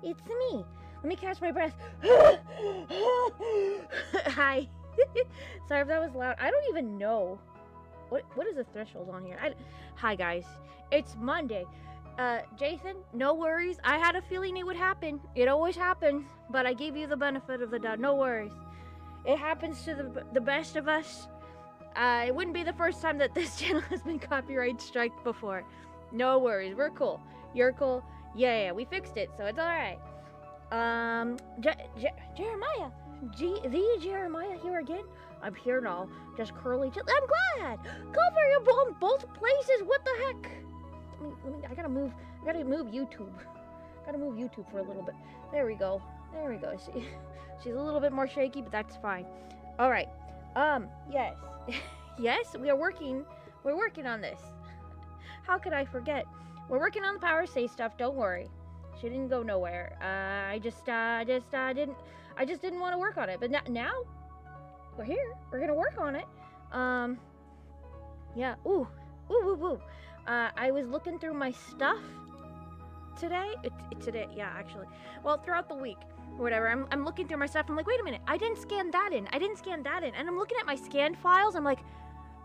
It's me. Let me catch my breath. Hi. Sorry if that was loud. I don't even know. What is the threshold on here? Hi, guys. It's Monday. Jason, no worries. I had a feeling it would happen. It always happens. But I gave you the benefit of the doubt. No worries. It happens to the best of us. It wouldn't be the first time that this channel has been copyright striked before. No worries. We're cool. You're cool. Yeah, we fixed it, so it's alright. Jeremiah! The Jeremiah here again? I'm here now. Just curly. I'm glad! Cover your bum both places. What the heck? I gotta move YouTube. Gotta move YouTube for a little bit. There we go. She's a little bit more shaky, but that's fine. Alright. Yes. Yes, we're working on this. How could I forget? We're working on the power save stuff, don't worry. She didn't go nowhere. I just didn't want to work on it. But now we're here. We're gonna work on it. Yeah. Ooh. I was looking through my stuff today. Today, yeah, actually. Well, throughout the week or whatever, I'm looking through my stuff. I'm like, wait a minute, I didn't scan that in. And I'm looking at my scanned files. I'm like,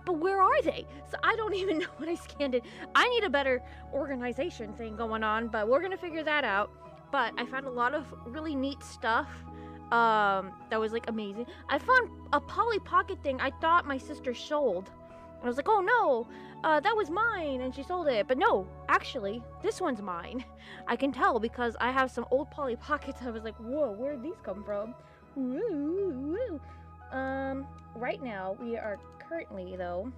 but where are they? So I don't even know what I scanned in. I need a better organization thing going on, but we're gonna figure that out. But I found a lot of really neat stuff that was like amazing. I found a Polly Pocket thing I thought my sister sold. I was like, oh no, that was mine, and she sold it. But no, actually, this one's mine. I can tell because I have some old Polly Pockets. I was like, whoa, where did these come from? Woo. Right now, we are currently, though,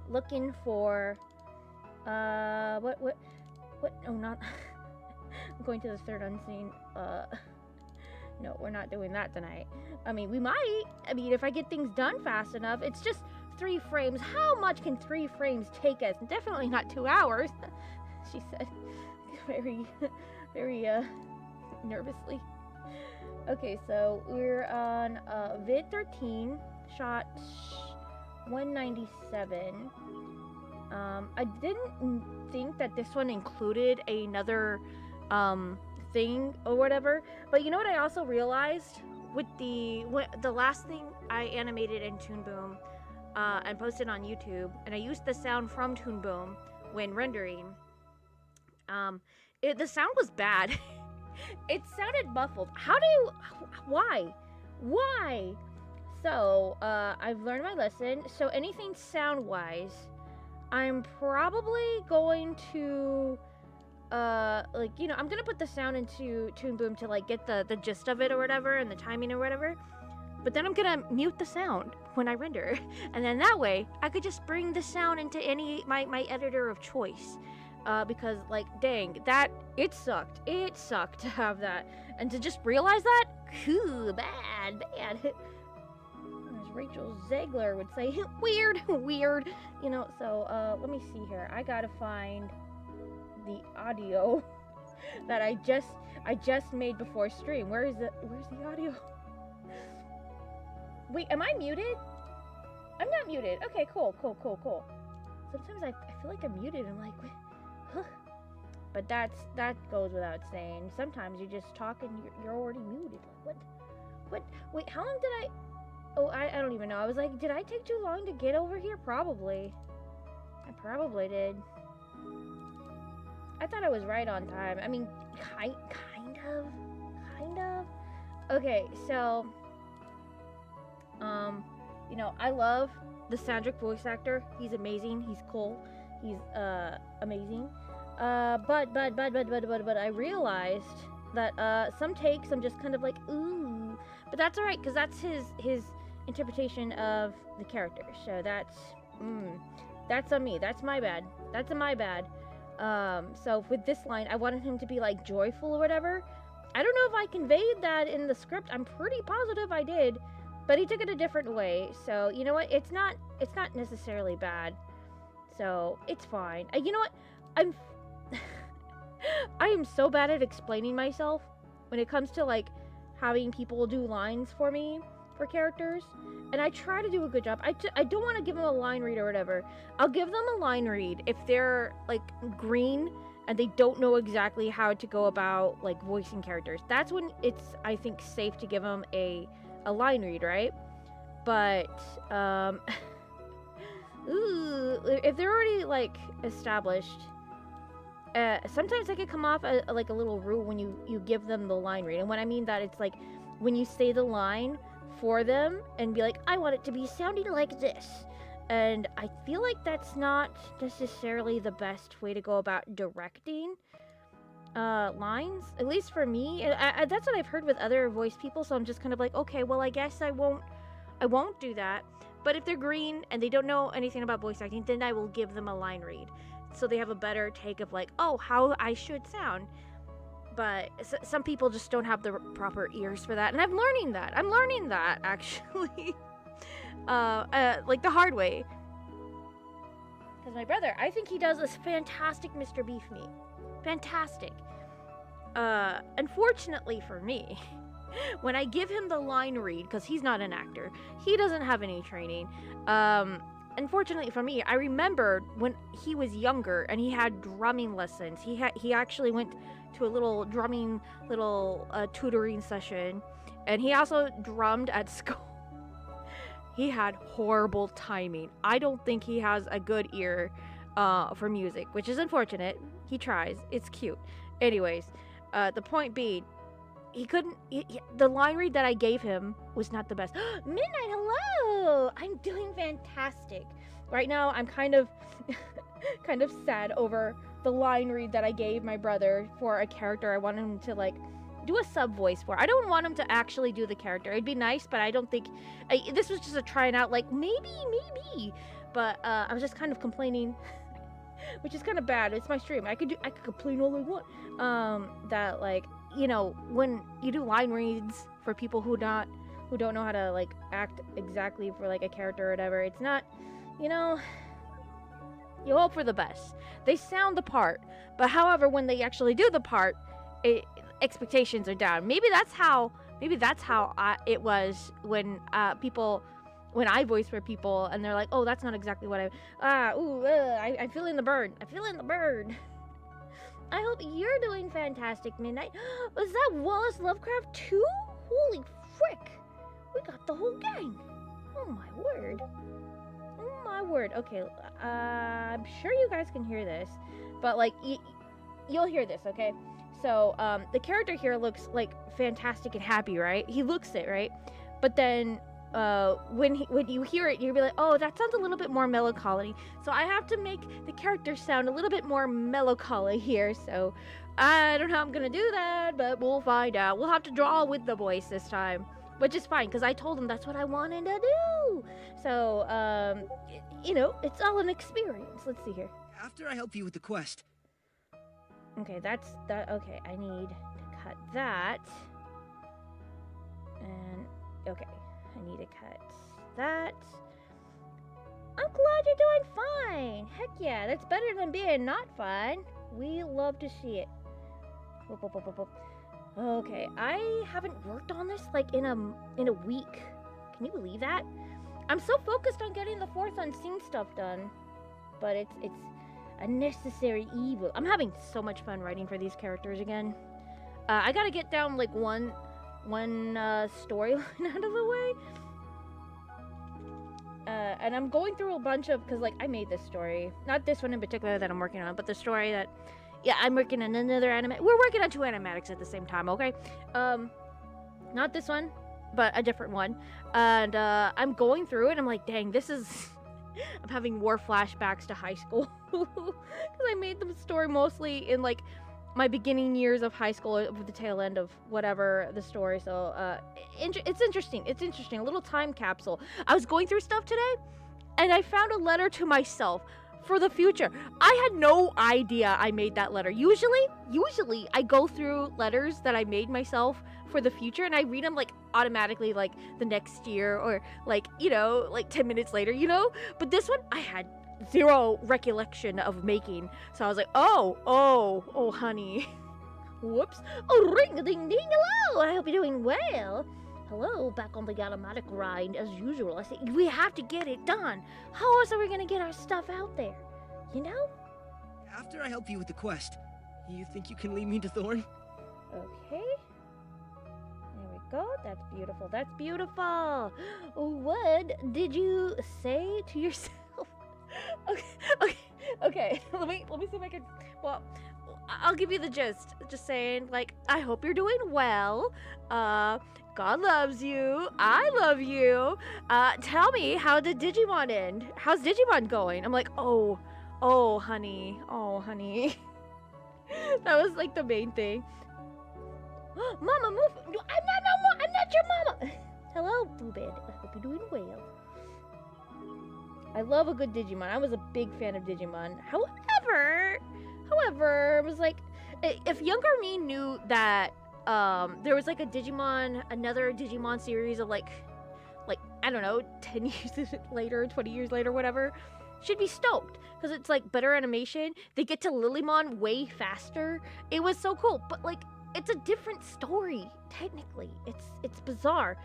looking for, what, no, not, I'm going to the third unseen, no, we're not doing that tonight. I mean, we might, if I get things done fast enough. It's just 3 frames. How much can 3 frames take us? Definitely not 2 hours, she said, very, nervously. Okay, so we're on, vid 13, shot 197. I didn't think that this one included another, thing or whatever, but you know what I also realized? With the last thing I animated in Toon Boom, and posted on YouTube, and I used the sound from Toon Boom when rendering, the sound was bad. It sounded muffled. Why? So, I've learned my lesson. So anything sound-wise, I'm probably going to, I'm gonna put the sound into Toon Boom to, get the gist of it or whatever, and the timing or whatever. But then I'm gonna mute the sound when I render. And then that way, I could just bring the sound into my editor of choice. Because, dang, it sucked. It sucked to have that. And to just realize that, bad. As Rachel Zegler would say, weird. So, let me see here. I gotta find the audio that I just made before stream. Where's the audio? Wait, am I muted? I'm not muted. Okay, cool. Sometimes I feel like I'm muted. I'm like, huh. But that goes without saying. Sometimes you just talk and you're already muted. Like, what? Wait, how long did I... Oh, I don't even know. I was like, did I take too long to get over here? Probably. I probably did. I thought I was right on time. I mean, kind of. Okay, so... I love the Sandrick voice actor. He's amazing. He's cool. He's, amazing. But I realized that, some takes I'm just kind of like, ooh. But that's alright, because that's his interpretation of the character. So that's on me. That's my bad. So with this line, I wanted him to be, joyful or whatever. I don't know if I conveyed that in the script. I'm pretty positive I did. But he took it a different way, so you know what? It's not necessarily bad. So it's fine. You know what? I am so bad at explaining myself when it comes to having people do lines for me for characters, and I try to do a good job. I don't want to give them a line read or whatever. I'll give them a line read if they're green and they don't know exactly how to go about like voicing characters. That's when it's, I think, safe to give them a line read, right? But ooh, if they're already like established, sometimes they could come off like a little rude when you give them the line read. And when I mean that, it's like when you say the line for them and be like, I want it to be sounding like this. And I feel like that's not necessarily the best way to go about directing lines, at least for me. That's what I've heard with other voice people, so I'm just kind of like, okay, well, I guess I won't do that. But if they're green and they don't know anything about voice acting, then I will give them a line read, so they have a better take of like, oh, how I should sound. But some people just don't have the proper ears for that, and I'm learning that actually. Like the hard way. Because my brother, I think he does this fantastic Mr. Beef meat. Fantastic. Unfortunately for me, when I give him the line read, because he's not an actor, he doesn't have any training. Unfortunately for me, I remembered when he was younger and he had drumming lessons. He actually went to a little drumming, tutoring session, and he also drummed at school. He had horrible timing. I don't think he has a good ear for music, which is unfortunate. He tries. It's cute. Anyways, the point being, he couldn't... the line read that I gave him was not the best. Midnight, hello! I'm doing fantastic. Right now, I'm kind of sad over the line read that I gave my brother for a character I wanted him to, like, do a sub voice for. I don't want him to actually do the character. It'd be nice, but I don't think this was just a trying out, like maybe. But I was just kind of complaining, which is kind of bad. It's my stream. I could complain all I want. That, like, you know, when you do line reads for people who don't know how to like act exactly for like a character or whatever, it's not, you know, you hope for the best. They sound the part, but however, when they actually do the part, expectations are down. Maybe that's how it was when when I voice for people and they're like, oh, that's not exactly what I'm feeling the burn. I hope you're doing fantastic, Midnight. Was that Wallace Lovecraft too? Holy frick, we got the whole gang. Oh my word. Okay, I'm sure you guys can hear this, but like you'll hear this, okay? So, the character here looks, like, fantastic and happy, right? He looks it, right? But then, when you hear it, you'll be like, oh, that sounds a little bit more melancholy. So I have to make the character sound a little bit more melancholy here. So, I don't know how I'm gonna do that, but we'll find out. We'll have to draw with the voice this time. Which is fine, because I told him that's what I wanted to do. So, you know, it's all an experience. Let's see here. After I help you with the quest. Okay, that's that. Okay, I need to cut that. And, okay, I need to cut that. I'm glad you're doing fine. Heck yeah, that's better than being not fine. We love to see it. Whoop, whoop, whoop, whoop, whoop. Okay, I haven't worked on this like in a week. Can you believe that? I'm so focused on getting the fourth unseen stuff done, but it's a necessary evil. I'm having so much fun writing for these characters again. I gotta get down like one storyline out of the way. And I'm going through a bunch of, because like I made this story, not this one in particular that I'm working on, but the story that, yeah, I'm working on another anime. We're working on two animatics at the same time, okay? Not this one, but a different one. And I'm going through it, and I'm like, dang, this is... I'm having war flashbacks to high school. Because I made the story mostly in, like, my beginning years of high school, with the tail end of whatever the story. So, it's interesting. It's interesting. A little time capsule. I was going through stuff today, and I found a letter to myself for the future. I had no idea I made that letter. Usually I go through letters that I made myself for the future, and I read them like automatically, like the next year, or like, you know, like 10 minutes later, you know. But this one I had zero recollection of making, so I was like, oh honey. Whoops. Oh, ring a ding ding, hello, I hope you're doing well. Hello, back on the ANIMAtic grind as usual. I say we have to get it done. How else are we gonna get our stuff out there, you know? After I help you with the quest. You think you can lead me to Thorn? Okay. There we go. That's beautiful. That's beautiful. What did you say to yourself? Okay. Let me see if I can. Well, I'll give you the gist. Just saying, like, I hope you're doing well. God loves you. I love you. Tell me, how did Digimon end? How's Digimon going? I'm like, oh, honey. That was like the main thing. Mama, move. I'm not your mama. Hello, Blue Bandit. I hope you're doing well. I love a good Digimon. I was a big fan of Digimon. However, it was like, if younger me knew that there was like another Digimon series of like I don't know, 10 years later, 20 years later, whatever, she'd be stoked because it's like better animation. They get to Lilymon way faster. It was so cool, but like it's a different story technically. It's bizarre.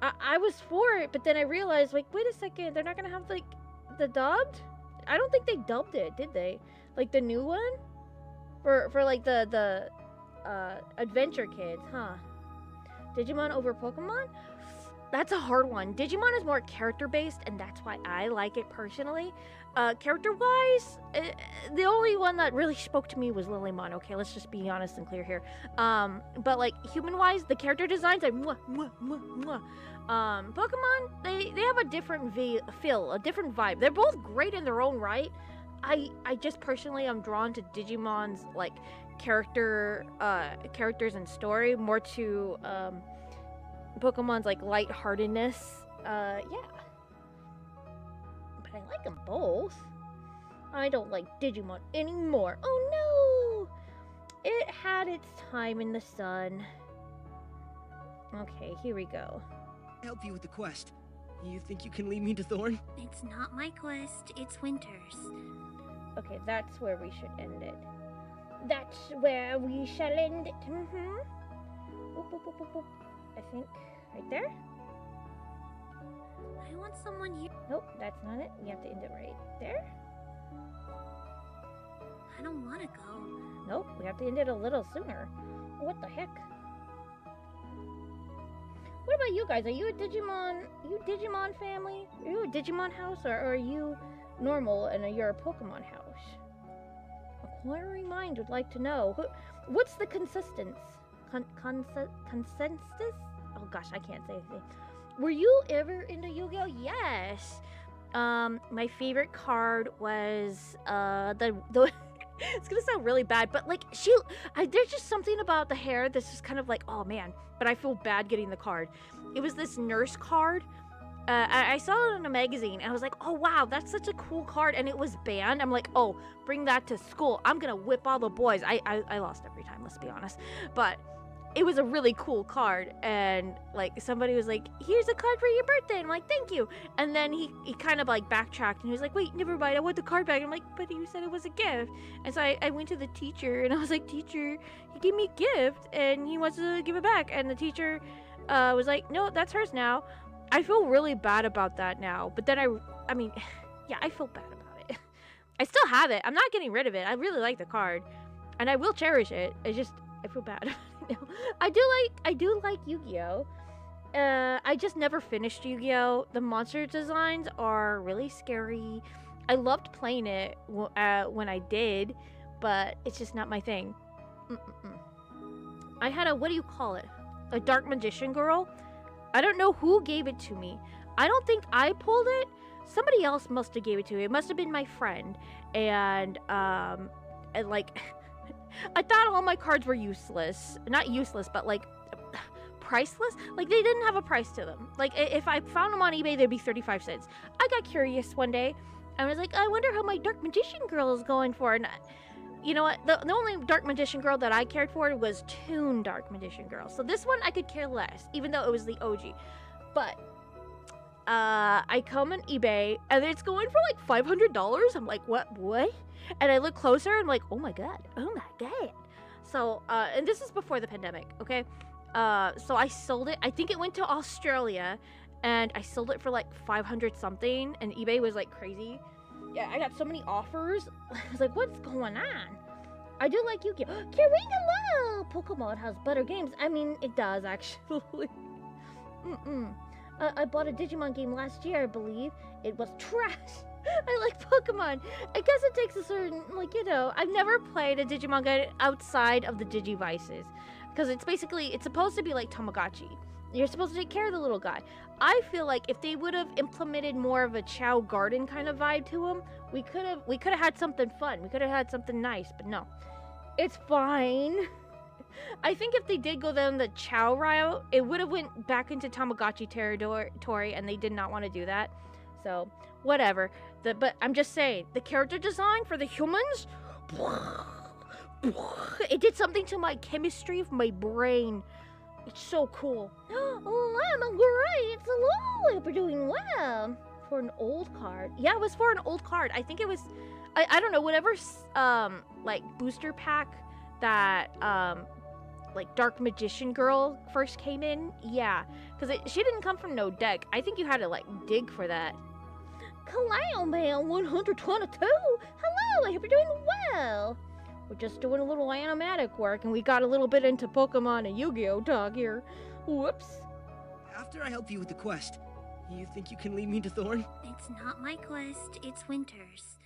I was for it, but then I realized, like, wait a second, they're not gonna have like the dubbed. I don't think they dubbed it, did they? Like the new one for like the Adventure Kids, huh? Digimon over Pokemon? That's a hard one. Digimon is more character-based, and that's why I like it personally. Character-wise, the only one that really spoke to me was Lilymon. Okay, let's just be honest and clear here. But like human-wise, the character designs, like Pokemon, they have a different feel, a different vibe. They're both great in their own right. I just personally am drawn to Digimon's like characters and story more to Pokemon's like lightheartedness. Yeah. But I like them both. I don't like Digimon anymore. Oh no! It had its time in the sun. Okay, here we go. Help you with the quest. You think you can lead me to Thorn? It's not my quest, it's Winter's. Okay, that's where we should end it. That's where we shall end it. Boop, boop, boop, boop, boop. I think right there. I want someone here. Nope, that's not it. We have to end it right there. I don't want to go. Nope, we have to end it a little sooner. What the heck? What about you guys? Are you a Digimon family? Are you a Digimon house, or are you normal and you're a Pokemon house? Acquiring Mind would like to know. What's the consistency? Consensus? Oh gosh, I can't say anything. Were you ever into Yu-Gi-Oh? Yes. My favorite card was the it's gonna sound really bad, but like there's just something about the hair that's just kind of like, oh man, but I feel bad getting the card. It was this nurse card. I saw it in a magazine and I was like, oh wow, that's such a cool card, and it was banned. I'm like, oh, bring that to school. I'm gonna whip all the boys. I lost every time, let's be honest, but it was a really cool card, and like somebody was like, here's a card for your birthday, and I'm like, thank you. And then he kind of like backtracked and he was like, wait, never mind, I want the card back. And I'm like, but you said it was a gift. And so I went to the teacher and I was like, teacher, he gave me a gift and he wants to give it back. And the teacher was like, no, that's hers now. I feel really bad about that now, but then I mean, yeah, I feel bad about it. I still have it. I'm not getting rid of it. I really like the card and I will cherish it. I feel bad. I do like Yu-Gi-Oh! I just never finished Yu-Gi-Oh! The monster designs are really scary. I loved playing it when I did, but it's just not my thing. I had what do you call it? A Dark Magician Girl. I don't know who gave it to me. I don't think I pulled it. Somebody else must have gave it to me. It must have been my friend. And like... I thought all my cards were useless. Not useless, but like priceless. Like they didn't have a price to them. Like if I found them on eBay, they'd be 35 cents. I got curious one day. I was like, I wonder how my Dark Magician Girl is going for. And you know what? The only Dark Magician Girl that I cared for was Toon Dark Magician Girl. So this one I could care less, even though it was the OG. But I come on eBay and it's going for like $500. I'm like, what? And I look closer and I'm like, oh my god. So and this is before the pandemic, okay? So I sold it. I think it went to Australia and I sold it for like 500 something, and eBay was like crazy. Yeah, I got so many offers. I was like, what's going on? I do like Yu-Gi-Oh! Kirina, Pokemon has better games. I mean, it does, actually. I bought a Digimon game last year, I believe. It was trash. I like Pokemon. I guess it takes a certain, like, you know, I've never played a Digimon game outside of the Digivices. Because it's supposed to be like Tamagotchi. You're supposed to take care of the little guy. I feel like if they would have implemented more of a Chow Garden kind of vibe to him, we could have had something fun. We could have had something nice, but no. It's fine. I think if they did go down the Chow route, it would have went back into Tamagotchi territory, and they did not want to do that. So, whatever. But I'm just saying, the character design for the humans, it did something to my chemistry of my brain. It's so cool. Oh, I'm great. Hello. I hope you're doing well. For an old card. Yeah, it was for an old card. I think it was, I don't know, whatever, like, booster pack that, like, Dark Magician Girl first came in. Yeah, because she didn't come from no deck. I think you had to, like, dig for that. Hello, man, 122. Hello, I hope you're doing well. We're just doing a little animatic work, and we got a little bit into Pokemon and Yu-Gi-Oh talk here. Whoops. After I help you with the quest, you think you can lead me to Thorn? It's not my quest, it's Winter's.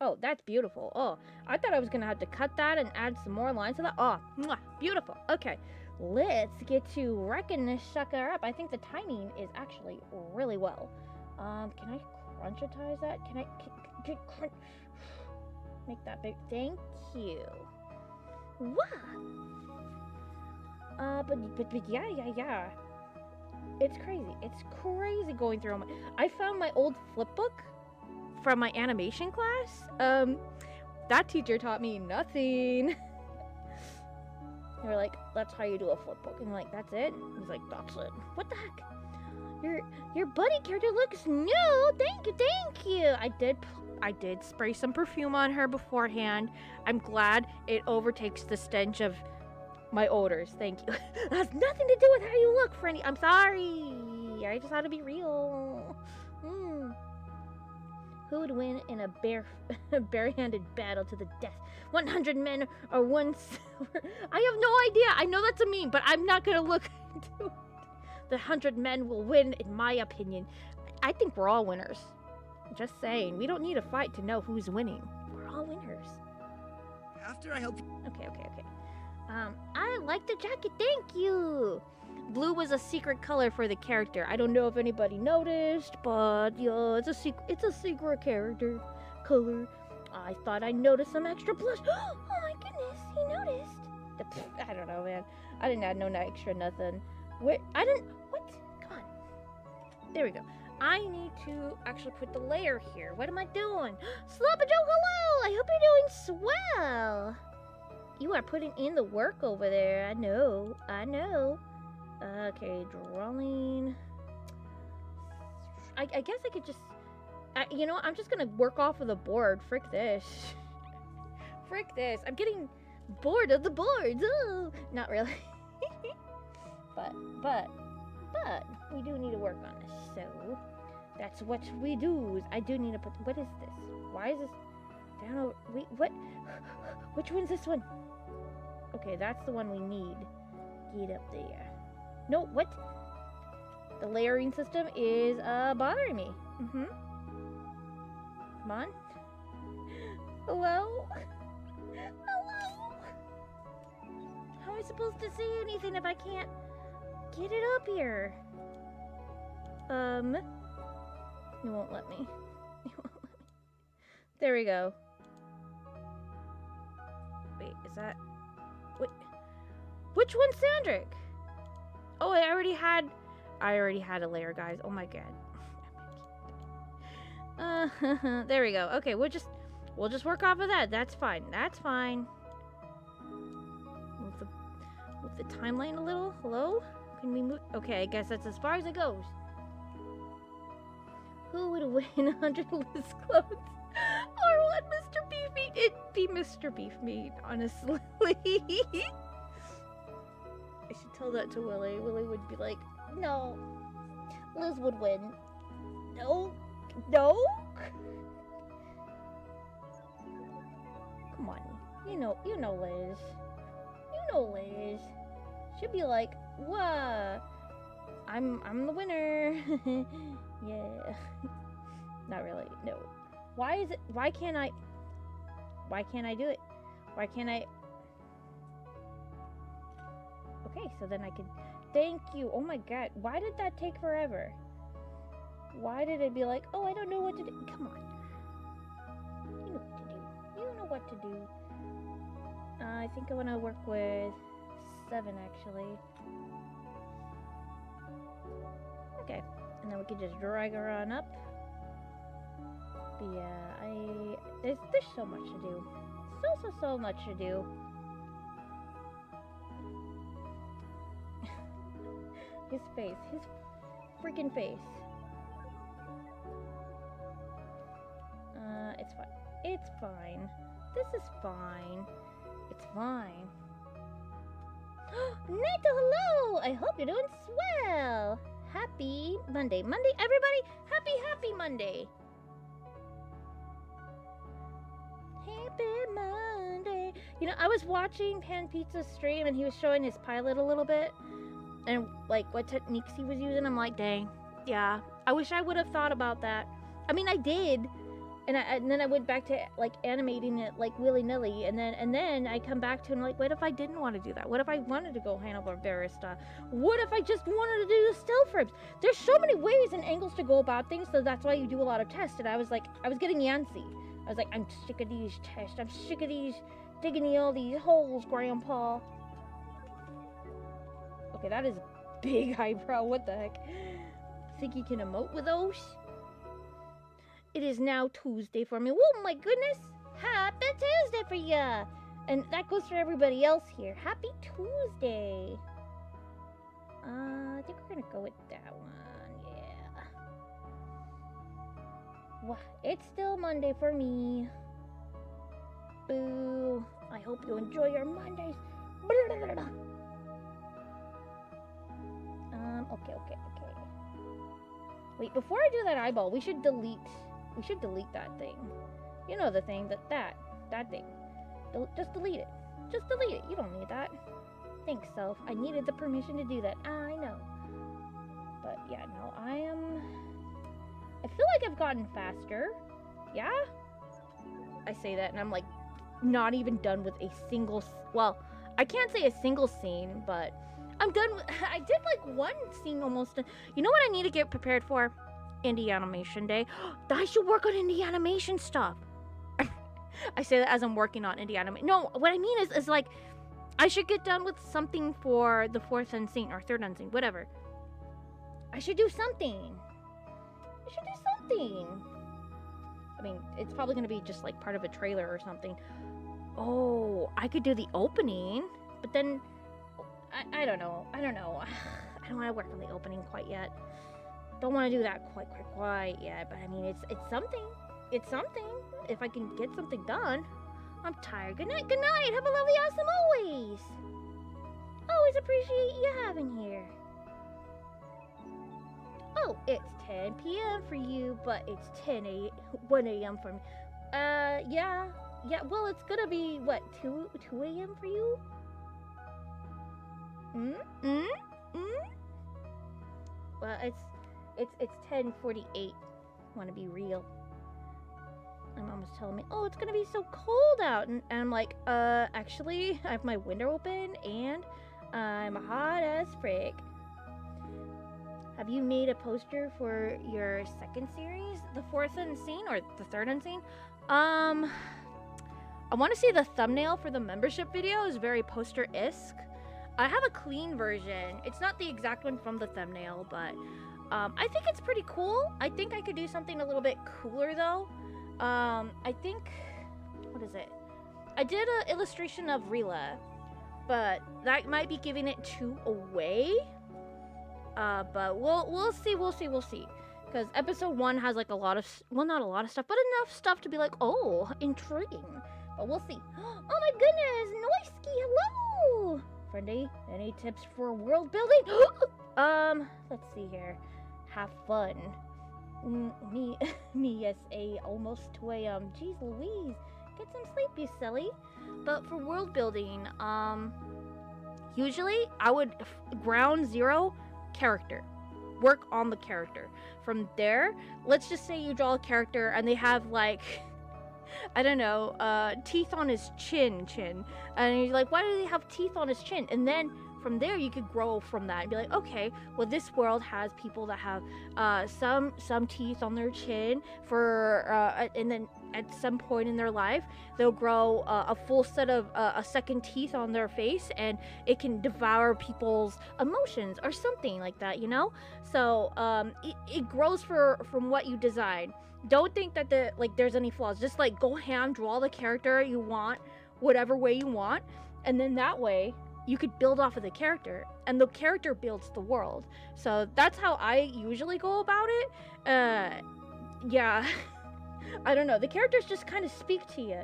Oh, that's beautiful. Oh, I thought I was gonna have to cut that and add some more lines to that. Oh, mwah, beautiful. Okay, let's get to wrecking this sucker up. I think the timing is actually really well. Can I crunchitize that? Can I crunch? Make that big. Thank you. Wow. But yeah. It's crazy. It's crazy going through all my. I found my old flip book from my animation class. That teacher taught me nothing. They were like, "That's how you do a flip book," and I'm like, "That's it?" He's like, "That's it." What the heck? Your buddy character looks new. Thank you. I did spray some perfume on her beforehand. I'm glad it overtakes the stench of my odors. Thank you. It has nothing to do with how you look, Franny. I'm sorry. I just had to be real. Who would win in a barehanded battle to the death? 100 men or one silver? I have no idea. I know that's a meme, but I'm not gonna look into it. The 100 men will win, in my opinion. I think we're all winners. Just saying. We don't need a fight to know who's winning. We're all winners. After I help you. Okay. I like the jacket. Thank you. Blue was a secret color for the character. I don't know if anybody noticed, but yeah, it's a secret character color. I thought I noticed some extra blush. Oh my goodness, he noticed. I don't know, man. I didn't add no extra nothing. What? Come on. There we go. I need to actually put the layer here. What am I doing? Slappa Joe, hello! I hope you're doing swell. You are putting in the work over there. I know. Okay, drawing. I guess I could just... you know what? I'm just gonna work off of the board. Frick this. Frick this. I'm getting bored of the boards. Oh, not really. But we do need to work on this. So that's what we do. I do need to put. What is this? Why is this down over? Wait, what? Which one's this one? Okay, that's the one we need. Get up there. No, what? The layering system is bothering me. Come on. Hello? How am I supposed to see anything if I can't get it up here? You won't let me. There we go. Wait, is that... Wait. Which one's Sandrick? Oh, I already had a layer, guys. Oh my god. There we go. Okay, we'll just work off of that. That's fine. Move the timeline a little. Hello? Can we move? Okay, I guess that's as far as it goes. Who would win 100 loose clothes? Or what, Mr. Beef Meat? It'd be Mr. Beef Meat, honestly. I should tell that to Willie. Willie would be like, no. Liz would win. No. Come on. You know Liz. You know Liz. She'll be like, "Whoa, I'm the winner." Yeah. Not really. No. Why can't I do it? Why can't I? Okay, so then I can. Thank you. Oh my god. Why did that take forever? Why did it be like, oh, I don't know what to do? Come on. You know what to do. You know what to do. I think I want to work with 7, actually. Okay. And then we can just drag her on up. But yeah, there's so much to do. So much to do. His face. His freaking face. It's fine. It's fine. This is fine. It's fine. Neto, hello! I hope you're doing swell. Happy Monday. Monday, everybody! Happy Monday! Happy Monday. You know, I was watching Pan Pizza's stream and he was showing his pilot a little bit. And, like, what techniques he was using. I'm like, dang. Yeah. I wish I would have thought about that. I mean, I did. And then I went back to, like, animating it, like, willy-nilly. And then I come back to it and, like, what if I didn't want to do that? What if I wanted to go Hanna-Barbera style? What if I just wanted to do the still frames? There's so many ways and angles to go about things, so that's why you do a lot of tests. And I was getting yancy. I was like, I'm sick of these tests. I'm sick of these digging all these holes, Grandpa. Okay, that is big eyebrow. What the heck? Think you can emote with those? It is now Tuesday for me. Oh my goodness! Happy Tuesday for ya! And that goes for everybody else here. Happy Tuesday! I think we're gonna go with that one. Yeah. Well, it's still Monday for me. Boo! I hope you enjoy your Mondays. Okay. Wait, before I do that eyeball, we should delete that thing. You know the thing, that thing. Just delete it. Just delete it. You don't need that. Thanks, self. I needed the permission to do that. I know. But yeah, no, I feel like I've gotten faster. Yeah? I say that and I'm like not even done with a single, well, I can't say a single scene, but I'm done with, I did like one scene almost. You know what I need to get prepared for? Indie Animation Day. I should work on indie animation stuff. I say that as I'm working on indie animation. No, what I mean is like, I should get done with something for the 4th unseen or 3rd unseen, whatever. I should do something. I mean, it's probably going to be just like part of a trailer or something. Oh, I could do the opening, but then I don't know. I don't want to work on the opening quite yet. Don't want to do that quite yet, but I mean, it's something. It's something. If I can get something done. I'm tired. Good night. Have a lovely, awesome always. Always appreciate you having here. Oh, it's 10 p.m. for you, but it's 1 a.m. for me. Yeah. Well, it's gonna be what, 2 a.m. for you? Well, it's 10:48. Want to be real? My mom was telling me, oh, it's gonna be so cold out, and I'm like, actually, I have my window open, and I'm hot as frick. Have you made a poster for your 2nd series, the 4th unseen or the 3rd unseen? I want to say the thumbnail for the membership video is very poster-esque. I have a clean version. It's not the exact one from the thumbnail, but I think it's pretty cool. I think I could do something a little bit cooler though. I think, what is it? I did an illustration of Rila, but that might be giving it too away. But we'll see. Because episode 1 has like a lot of, well, not a lot of stuff, but enough stuff to be like, oh, intriguing. But we'll see. Oh my goodness, Noisky, hello! Friendly, any tips for world building? Let's see here. Have fun. Me, yes, almost 2 a.m. Jeez Louise, get some sleep, you silly. But for world building, usually I would ground zero character. Work on the character. From there, let's just say you draw a character and they have like, I don't know, teeth on his chin. And you're like, why do they have teeth on his chin? And then from there you could grow from that and be like, okay, well this world has people that have some teeth on their chin and then at some point in their life they'll grow a full set of a second teeth on their face, and it can devour people's emotions or something like that, you know. So it grows from what you design. Don't think that there's any flaws. Just like go hand draw the character you want, whatever way you want, and then that way you could build off of the character, and the character builds the world. So that's how I usually go about it. Yeah. I don't know. The characters just kind of speak to you.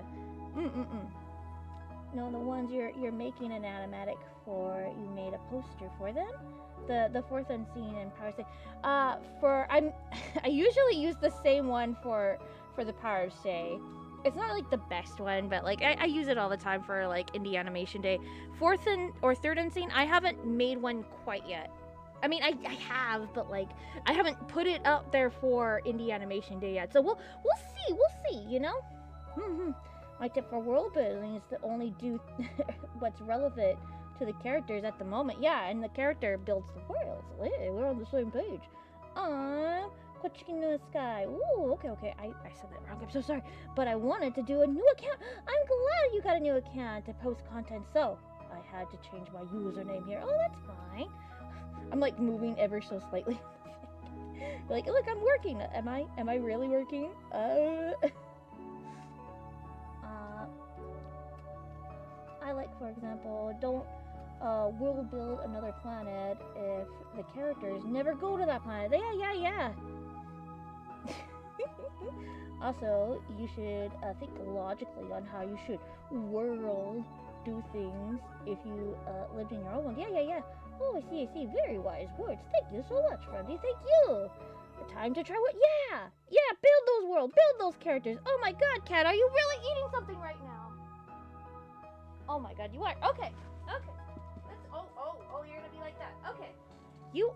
No, the ones you're making an animatic for, you made a poster for them. The fourth unseen and power stay. I usually use the same one for the power stay. It's not like the best one, but like I use it all the time for like indie animation day. Fourth or third unseen, I haven't made one quite yet. I mean, I have, but like I haven't put it up there for indie animation day yet. So we'll see, you know. My tip for world building is to only do what's relevant to the characters at the moment. Yeah, and the character builds the world. So, hey, we're on the same page. What chicken in the sky? Ooh, okay. I said that wrong. I'm so sorry. But I wanted to do a new account. I'm glad you got a new account to post content. So I had to change my username here. Oh, that's fine. I'm like moving ever so slightly. Like, look, I'm working. Am I really working? I like, for example, don't world build another planet if the characters never go to that planet. Yeah. Also, you should think logically on how you should world do things if you lived in your own one. Yeah. Oh, I see. Very wise words. Thank you so much, Friendly. Thank you. Time to try what? Yeah. Build those worlds. Build those characters. Oh my God, Cat, are you really eating something right now? Oh my God, you are. Okay. Let's. Oh, you're gonna be like that. Okay. You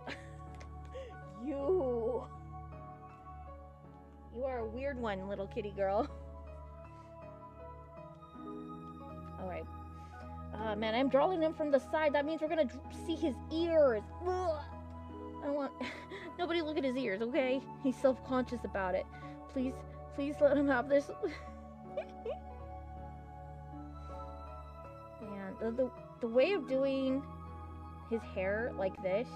are a weird one, little kitty girl. All right. Man, I'm drawing him from the side. That means we're gonna see his ears. Ugh. I don't want nobody look at his ears, okay? He's self-conscious about it. Please let him have this. Man, the way of doing his hair like this,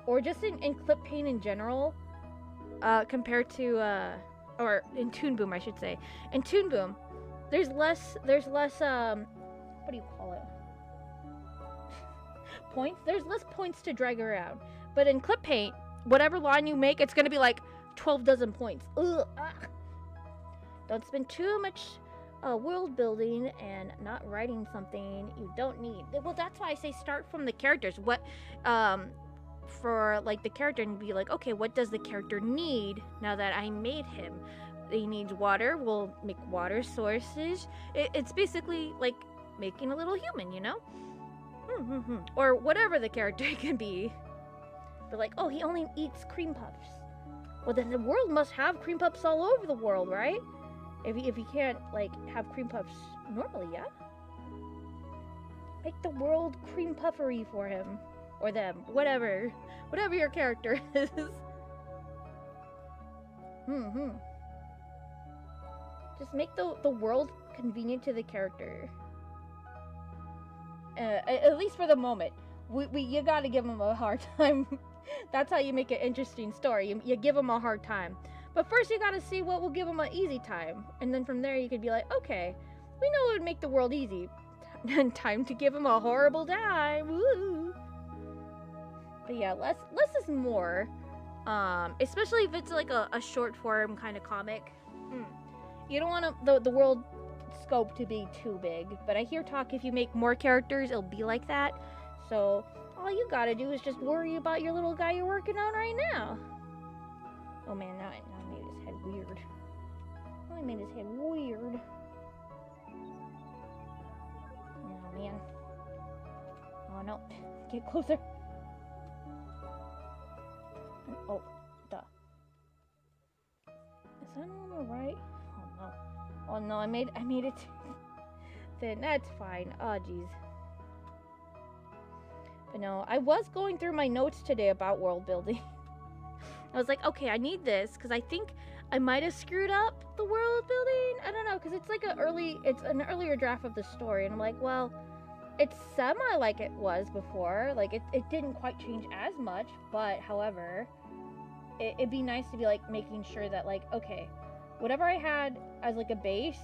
or just in clip paint in general, compared to or in Toon Boom, I should say. In Toon Boom, there's less what do you call it? Points? There's less points to drag around. But in clip paint, whatever line you make, it's gonna be like 12 dozen points. Ugh. Don't spend too much world building and not writing something you don't need. Well, that's why I say start from the characters. What for like the character, and be like, okay, what does the character need now that I made him? He needs water. We'll make water sources. It's basically like making a little human, you know? Or whatever the character can be. But like, oh, he only eats cream puffs. Well, then the world must have cream puffs all over the world, right? If he can't, like, have cream puffs normally, yeah? Make the world cream puffery for him. Or them. Whatever your character is. Just make the world convenient to the character. At least for the moment. You gotta give him a hard time. That's how you make an interesting story. You give him a hard time. But first you gotta see what will give him an easy time. And then from there you could be like, okay, we know it would make the world easy. Time to give him a horrible time. Woo! But yeah, less is more. Especially if it's like a short form kind of comic. You don't want the world scope to be too big, but I hear talk if you make more characters it'll be like that. So all you gotta do is just worry about your little guy you're working on right now. Oh man, now I made his head weird. I made his head weird. man. Oh no. Get closer. Oh, duh. Is that on the right? Oh no. Oh no, I made it thin. That's fine. Oh jeez. But no, I was going through my notes today about world building. I was like, okay, I need this because I think I might have screwed up the world building. I don't know, because it's like it's an earlier draft of the story, and I'm like, well, it's semi like it was before. Like it didn't quite change as much, but however, it'd be nice to be like making sure that like, okay, whatever I had as like a base,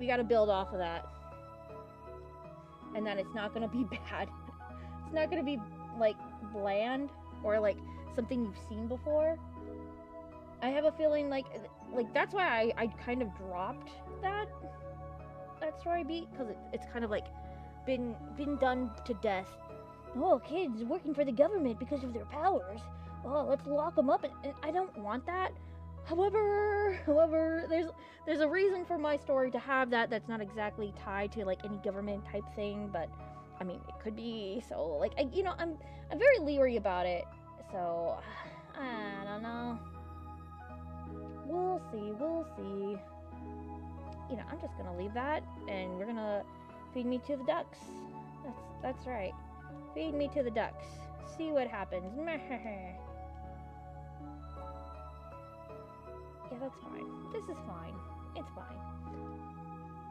we got to build off of that, and that it's not gonna be bad. It's not gonna be like bland or like something you've seen before. I have a feeling like that's why I kind of dropped that story beat, because it's kind of like been done to death. Oh, kids working for the government because of their powers. Oh, let's lock them up, and I don't want that. However, there's a reason for my story to have that that's not exactly tied to like any government type thing, but I mean it could be. So like I'm very leery about it. So I don't know. We'll see. I'm just gonna leave that, and we're gonna feed me to the ducks. That's right. Feed me to the ducks. See what happens. Yeah, that's fine. This is fine. It's fine.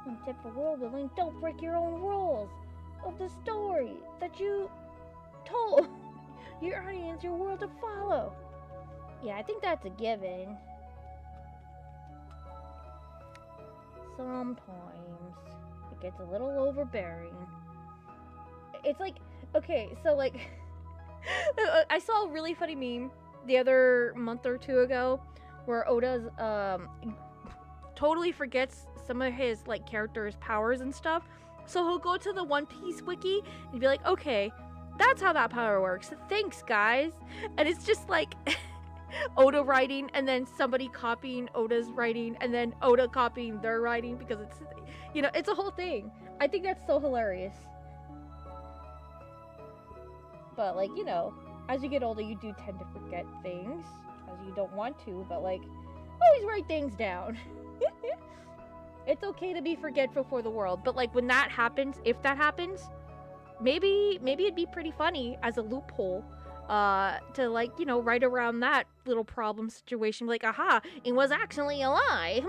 One tip for world building: don't break your own rules of the story that you told your audience, your world to follow. Yeah, I think that's a given. Sometimes it gets a little overbearing. It's like, okay, so like I saw a really funny meme the other month or two ago where Oda's totally forgets some of his like characters' powers and stuff. So he'll go to the One Piece wiki and be like, okay, that's how that power works. Thanks, guys. And it's just like Oda writing, and then somebody copying Oda's writing, and then Oda copying their writing, because it's a whole thing. I think that's so hilarious. But like, as you get older, you do tend to forget things, as you don't want to, but like, always write things down. It's okay to be forgetful for the world, but like when that happens, if that happens, maybe it'd be pretty funny as a loophole to like, right around that little problem situation, like, aha, it was actually a lie.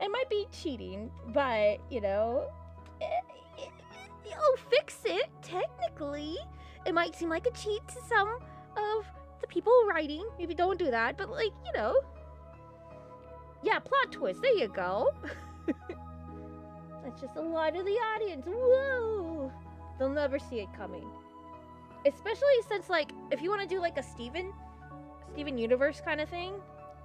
It might be cheating, but you'll fix it. Technically, it might seem like a cheat to some of the people writing. Maybe don't do that, but like, yeah, plot twist. There you go. That's just a lie to the audience. Whoa! They'll never see it coming. Especially since, like, if you want to do, like, a Steven Universe kind of thing,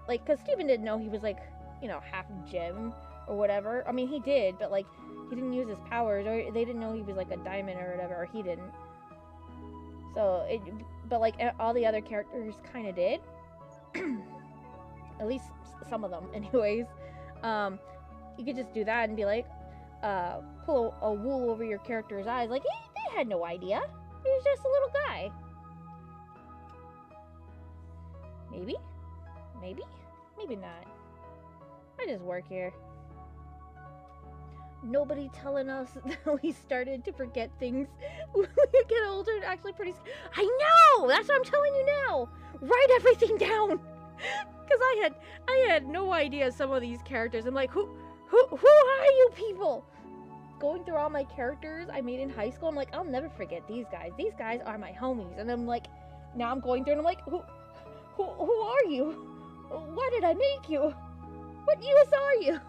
like, because Steven didn't know he was, like, half gem or whatever. I mean, he did, but, like, he didn't use his powers, or they didn't know he was, like, a diamond or whatever, or he didn't. So, but, like, all the other characters kind of did. At least some of them, anyways. You could just do that and be like, pull a wool over your character's eyes, like, they had no idea. He was just a little guy. Maybe? Maybe not. I just work here. Nobody telling us that we started to forget things when we get older and actually pretty... I know! That's what I'm telling you now! Write everything down! Because I had no idea some of these characters. I'm like, who are you people? Going through all my characters I made in high school, I'm like, I'll never forget these guys. These guys are my homies. And I'm like, now I'm going through and I'm like, who are you? Why did I make you? What use are you?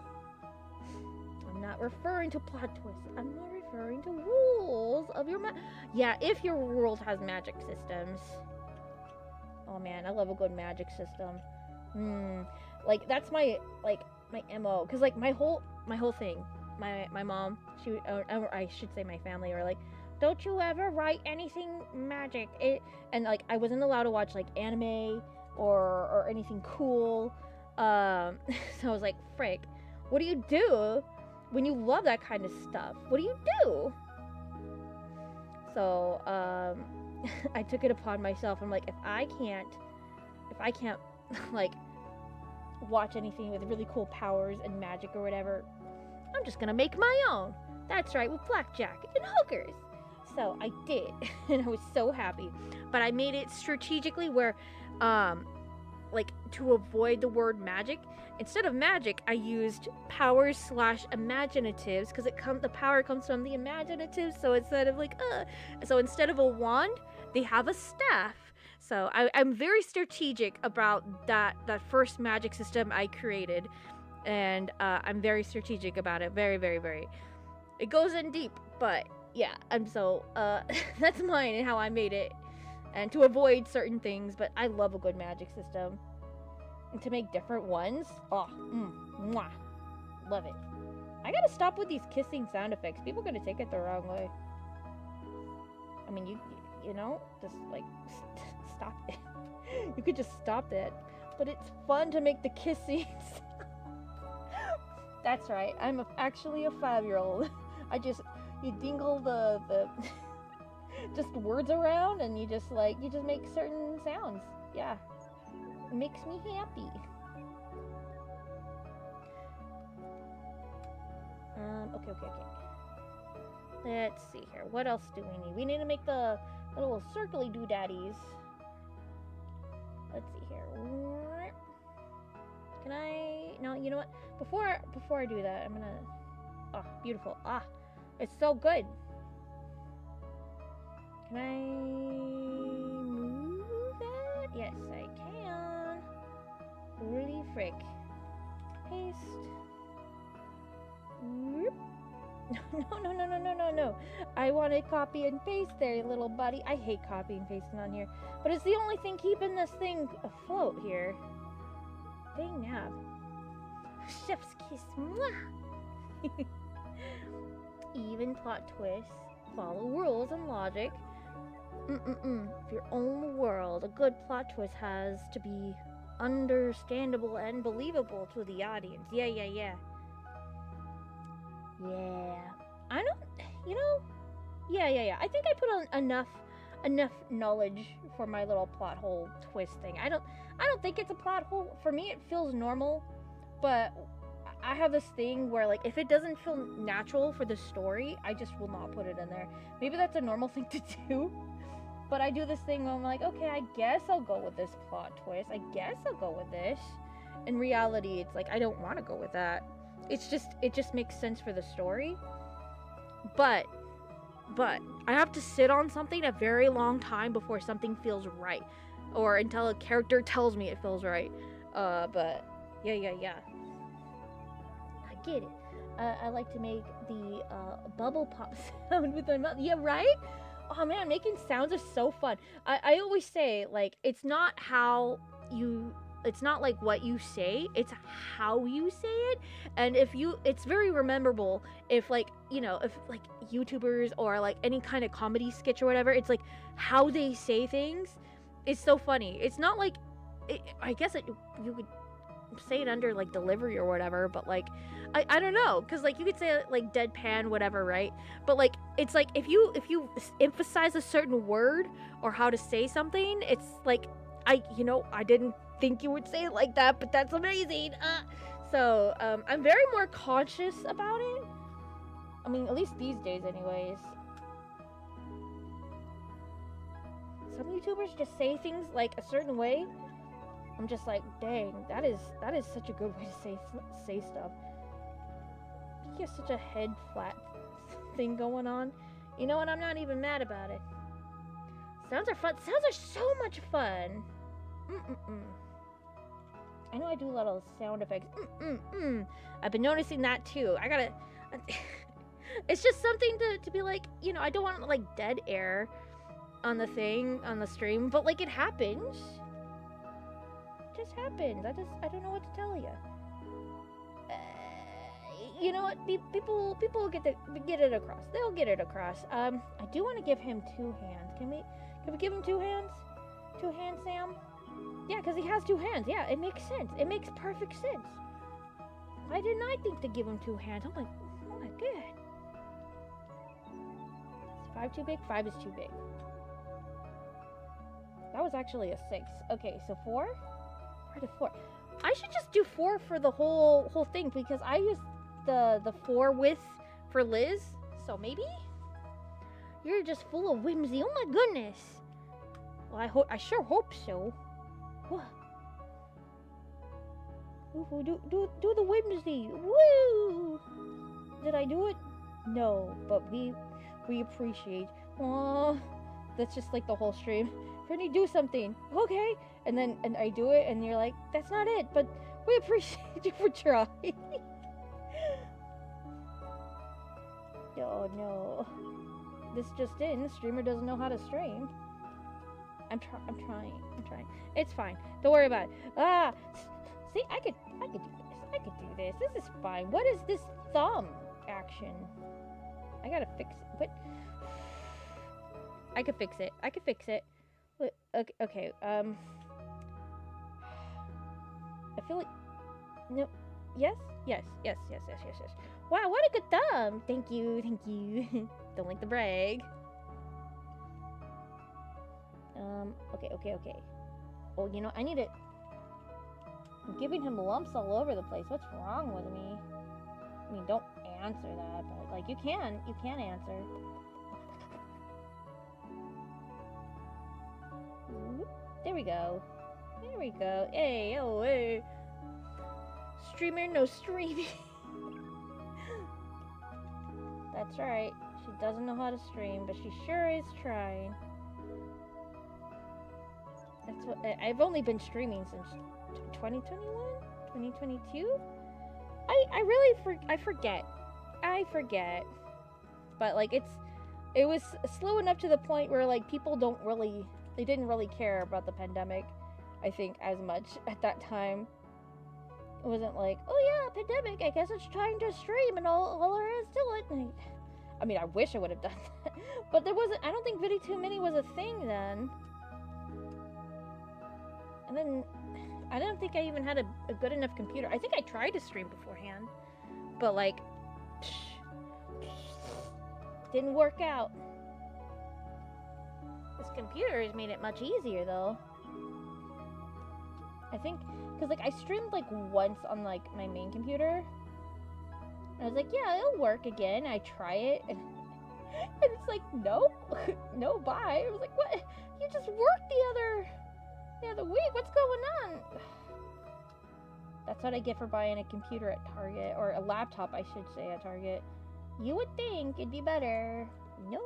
I'm not referring to plot twists. I'm not referring to rules of your yeah, if your world has magic systems. Oh man, I love a good magic system. Like that's my MO, cuz like my whole thing, my mom, or I should say my family, were like, don't you ever write anything magic. And like I wasn't allowed to watch like anime or anything cool. So I was like, frick, what do you do when you love that kind of stuff, what do you do? So, I took it upon myself. I'm like, if I can't, like, watch anything with really cool powers and magic or whatever, I'm just gonna make my own. That's right, with blackjack and hookers. So I did, and I was so happy. But I made it strategically where, like, to avoid the word magic, instead of magic, I used powers / imaginatives, because the power comes from the imaginatives. So instead of instead of a wand, they have a staff. So I'm very strategic about that first magic system I created, and I'm very strategic about it. Very, very, very. It goes in deep, but yeah. And so that's mine and how I made it, and to avoid certain things. But I love a good magic system, and to make different ones. Oh, mwah, love it. I gotta stop with these kissing sound effects. People are gonna take it the wrong way. I mean, you know, just like stop it. You could just stop that. But it's fun to make the kissing. That's right. I'm actually a 5-year-old. You dingle the just words around, and you just make certain sounds. Yeah. It makes me happy. Okay. Let's see here. What else do we need? We need to make the little circly doodaddies. Let's see here. Can I? No, you know what? Before I do that, I'm gonna. Oh, beautiful. Ah, it's so good. Can I move that? Yes, I can. Holy frick. Paste. Whoop. No. I want to copy and paste there, little buddy. I hate copy and pasting on here. But it's the only thing keeping this thing afloat here. Dang nab. Chef's kiss. Mwah. Even plot twists. Follow rules and logic. For your own world, a good plot twist has to be understandable and believable to the audience. Yeah. Yeah. I don't, yeah. I think I put on enough knowledge for my little plot hole twist thing. I don't think it's a plot hole. For me, it feels normal, but I have this thing where, like, if it doesn't feel natural for the story, I just will not put it in there. Maybe that's a normal thing to do, but I do this thing where I'm like, okay, I guess I'll go with this plot twist. I guess I'll go with this. In reality, it's like, I don't want to go with that. It just makes sense for the story. But I have to sit on something a very long time before something feels right, or until a character tells me it feels right. But yeah. I get it. I like to make the bubble pop sound with my mouth. Yeah, right? Oh man, making sounds is so fun. I always say, like, it's not like what you say, it's how you say it. And it's very memorable if, like, if like YouTubers or like any kind of comedy sketch or whatever, it's like how they say things is so funny. It's not like, I guess you could say it under like delivery or whatever, but like I don't know, because like you could say like deadpan whatever, right? But like it's like if you emphasize a certain word or how to say something, it's like I didn't think you would say it like that, but that's amazing. So I'm very more conscious about it. I mean, at least these days anyways. Some YouTubers just say things like a certain way. I'm just like, dang, that is such a good way to say stuff. You have such a head flat thing going on. You know what? I'm not even mad about it. Sounds are fun. Sounds are so much fun. I know I do a lot of sound effects. I've been noticing that too. I gotta. It's just something to be like, I don't want like dead air on the stream, but like it happens. It just happens. I don't know what to tell you. You know what? People will get it across. They'll get it across. I do want to give him 2 hands. Can we give him 2 hands? 2 hands, Sam? Yeah, because he has 2 hands. Yeah, it makes sense. It makes perfect sense. Why didn't I think to give him 2 hands? I'm like, good. Is 5 too big? 5 is too big. That was actually a 6. Okay, so 4? 4 to 4. I should just do 4 for the whole thing because I used the 4 width for Liz. So maybe? You're just full of whimsy. Oh my goodness. Well, I sure hope so. Ooh, do the whimsy. Woo! Did I do it? No, but we appreciate. Aww. That's just like the whole stream. Brittany, do something. Okay. And I do it and you're like, that's not it, but we appreciate you for trying. Oh no. This just in, the streamer doesn't know how to stream. I'm trying. It's fine. Don't worry about it. See, I could do this. This is fine. What is this thumb action? I gotta fix it. What? I could fix it. Okay. I feel like no. Yes. Wow, what a good thumb. Thank you. Don't like the brag. Okay. Oh, you know, I need it. I'm giving him lumps all over the place. What's wrong with me? I mean, don't answer that, but like you can answer. There we go. Hey. Streamer, no streaming. That's right. She doesn't know how to stream, but she sure is trying. That's what I've only been streaming since 2021, 2022. I forget. But like it was slow enough to the point where like people they didn't really care about the pandemic, I think, as much at that time. It wasn't like, oh yeah, pandemic, I guess it's trying to stream and all there is to it. I mean, I wish I would have done that. But I don't think Video Too Many was a thing then. And then, I don't think I even had a good enough computer. I think I tried to stream beforehand. But like, didn't work out. This computer has made it much easier though. I think, because like I streamed like once on like my main computer. And I was like, yeah, it'll work again. I try it. And it's like, no, bye. I was like, what? You just worked the other week. What's going on? That's what I get for buying a computer at Target. Or a laptop, I should say, at Target. You would think it'd be better. No.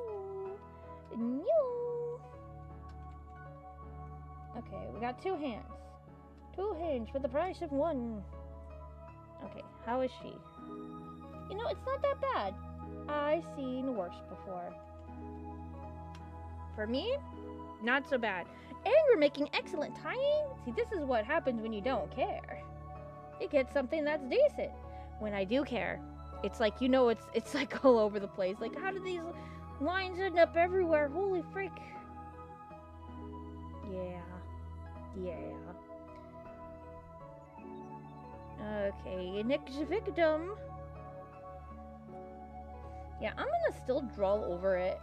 Okay, we got 2 hands. 2 hands for the price of 1. Okay, how is she? You know, it's not that bad. I've seen worse before. For me, not so bad. And we're making excellent tying. See, this is what happens when you don't care. You get something that's decent. When I do care, it's like, you know, it's like all over the place. Like, how do these lines end up everywhere? Holy frick. Yeah. Okay, next victim. Yeah, I'm gonna still draw over it.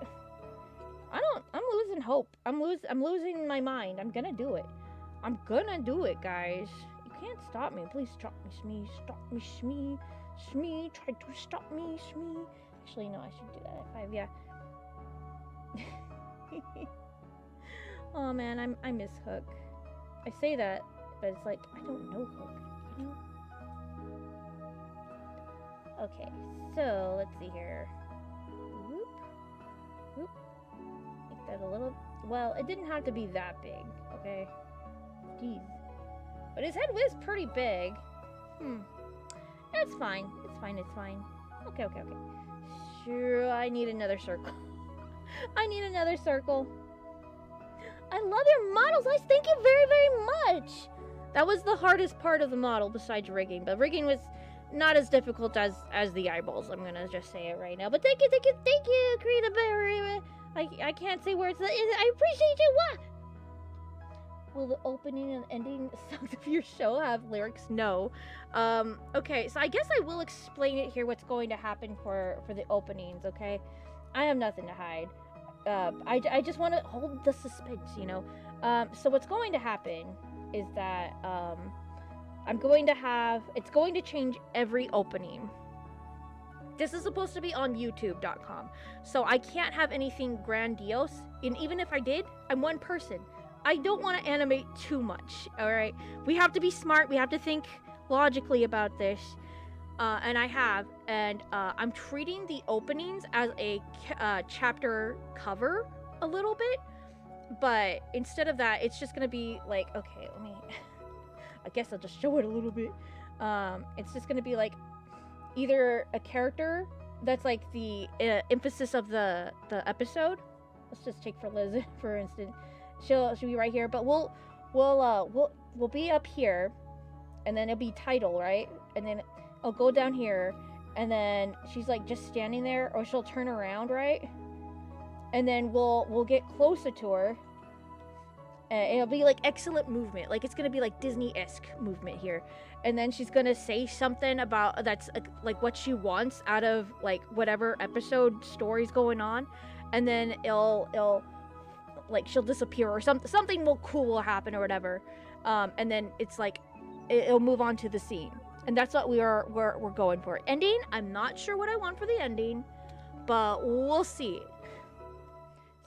I'm losing hope. I'm losing my mind. I'm gonna do it. I'm gonna do it, guys. You can't stop me. Please stop me, Smee. Stop me, Smee. Smee, try to stop me, Smee. Actually, no, I should do that at 5, yeah. Oh man, I miss Hook. I say that, but it's like, I don't know Hook, you know? Okay, so let's see here. Whoop. Make that a little, well, it didn't have to be that big, okay? Jeez. But his head was pretty big. It's fine. Okay. Sure, I need another circle. I love your models, guys. Thank you very, very much. That was the hardest part of the model besides rigging. But rigging was not as difficult as the eyeballs. I'm going to just say it right now. But thank you, Creative Berry. I can't say words. I appreciate you. What? Will the opening and ending songs of your show have lyrics? No. Okay, so I guess I will explain it here what's going to happen for the openings, okay? I have nothing to hide. I just want to hold the suspense, you know? So what's going to happen is that, it's going to change every opening. This is supposed to be on youtube.com, so I can't have anything grandiose, and even if I did, I'm one person. I don't want to animate too much, alright? We have to be smart, we have to think logically about this, and I'm treating the openings as a chapter cover a little bit, but instead of that, it's just gonna be like, okay, I guess I'll just show it a little bit. It's just gonna be like, either a character that's like the emphasis of the episode. Let's just take for Liz, for instance. She'll be right here, but we'll be up here, and then it'll be title, right? And then I'll go down here, and then she's like just standing there, or she'll turn around, right? And then we'll get closer to her, and it'll be like excellent movement, like it's gonna be like Disney-esque movement here. And then she's gonna say something about that's like what she wants out of like whatever episode story's going on, and then it'll like she'll disappear or something cool will happen or whatever, and then it's like it'll move on to the scene, and that's what we're going for. Ending, I'm not sure what I want for the ending, but we'll see.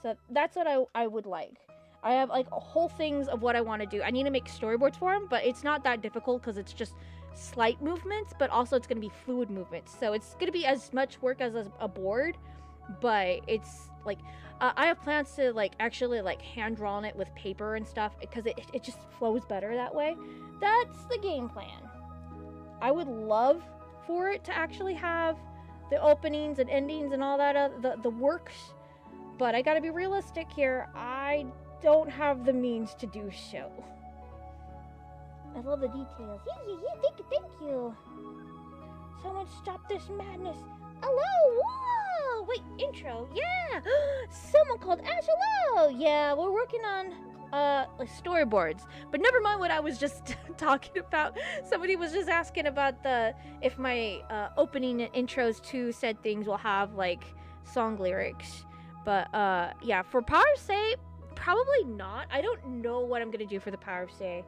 So that's what I would like. I have like whole things of what I want to do. I need to make storyboards for them, but it's not that difficult because it's just slight movements, but also it's going to be fluid movements. So it's going to be as much work as a board, but it's like I have plans to like actually like hand draw on it with paper and stuff because it just flows better that way. That's the game plan. I would love for it to actually have the openings and endings and all that the works, but I gotta be realistic here. I don't have the means to do so. I love the details. Yeah, thank you. Someone stop this madness. Hello, whoa, wait, intro, yeah. Someone called Ash, hello. Yeah, we're working on storyboards, but never mind what I was just talking about. Somebody was just asking about if my opening and intros to said things will have like song lyrics, but yeah, for Power of Say, probably not. I don't know what I'm gonna do for the Power of Say.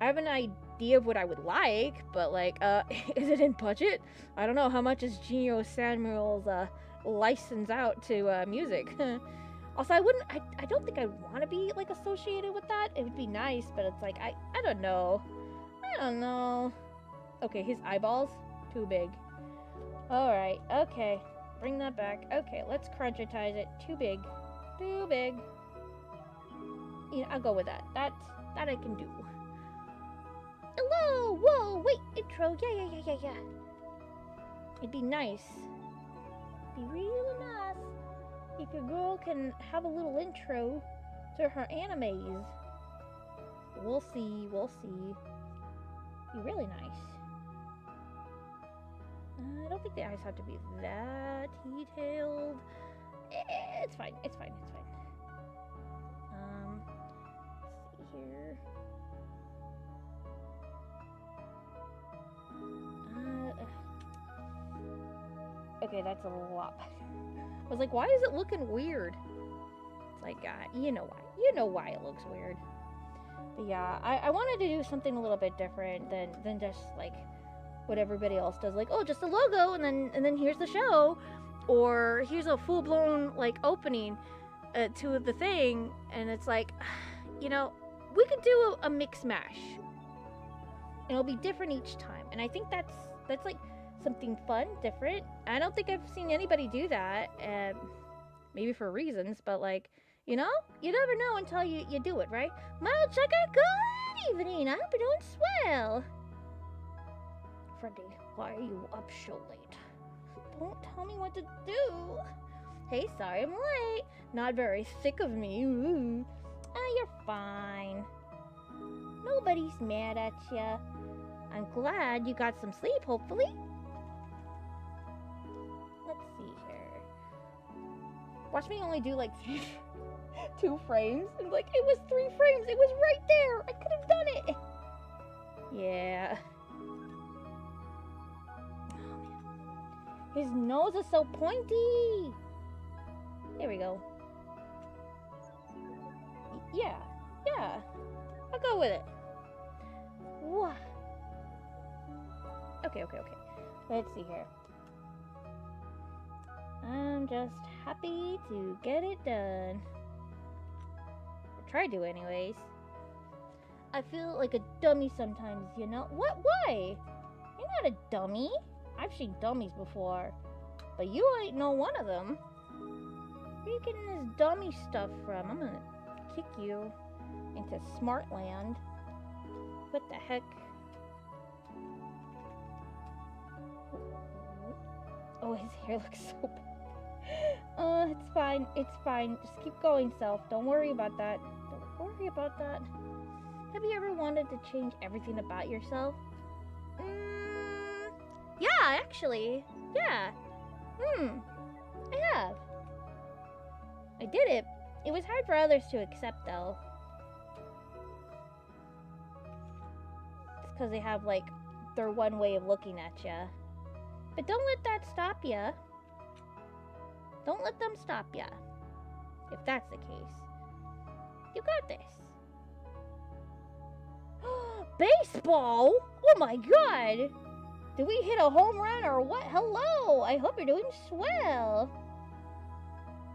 I have an idea of what I would like, but like, is it in budget? I don't know. How much is Gino Samuel's license out to music? Also, I don't think I want to be like associated with that. It would be nice, but it's like, I don't know. Okay, his eyeballs, too big. Alright, okay. Bring that back. Okay, let's crunchitize it. Too big. Yeah, I'll go with that. That I can do. Hello! Whoa! Wait! Intro! Yeah. It'd be nice. It'd be really nice if your girl can have a little intro to her animes. We'll see. Be really nice. I don't think the eyes have to be that detailed. It's fine. Let's see here. Okay, that's a lot better. I was like, why is it looking weird? It's like, you know why. You know why it looks weird. But yeah, I wanted to do something a little bit different than just like what everybody else does. Like, oh, just a logo and then here's the show. Or here's a full-blown like opening to the thing, and it's like, you know, we could do a mix mash. And it'll be different each time. And I think that's like something fun, different. I don't think I've seen anybody do that, maybe for reasons, but like, you know, you never know until you do it, right? Well, Chugga, good evening. I hope you're doing swell. Freddy, why are you up so late? Don't tell me what to do. Hey, sorry I'm late. Not very thick of me. Ooh. Oh, you're fine. Nobody's mad at ya. I'm glad you got some sleep, hopefully. Let's see here. Watch me only do like 2 frames. I'm like, it was 3 frames. It was right there. I could have done it. Yeah. Oh, man. His nose is so pointy. There we go. Yeah. I'll go with it. What? Okay. Let's see here. I'm just happy to get it done. Or try to, anyways. I feel like a dummy sometimes, you know? What? Why? You're not a dummy. I've seen dummies before. But you ain't no one of them. Where are you getting this dummy stuff from? I'm gonna kick you into Smartland. What the heck? Oh, his hair looks so bad. It's fine. Just keep going, self. Don't worry about that. Have you ever wanted to change everything about yourself? Yeah, actually. Yeah. I have. I did it. It was hard for others to accept, though. It's because they have, like, their one way of looking at ya. But don't let that stop ya. Don't let them stop ya. If that's the case. You got this. Baseball? Oh my god! Did we hit a home run or what? Hello! I hope you're doing swell.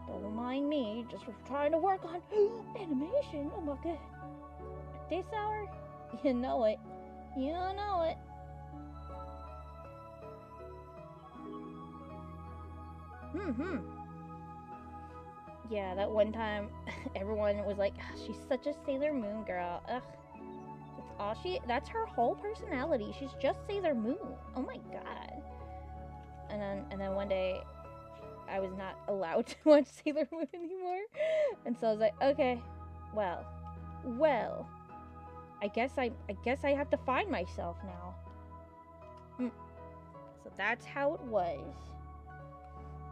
Don't mind me, just trying to work on animation. Oh my god. At this hour? You know it. Yeah, that one time everyone was like, she's such a Sailor Moon girl. Ugh. That's her whole personality. She's just Sailor Moon. Oh my god. And then one day I was not allowed to watch Sailor Moon anymore. And so I was like, okay, well, I guess I have to find myself now. So that's how it was.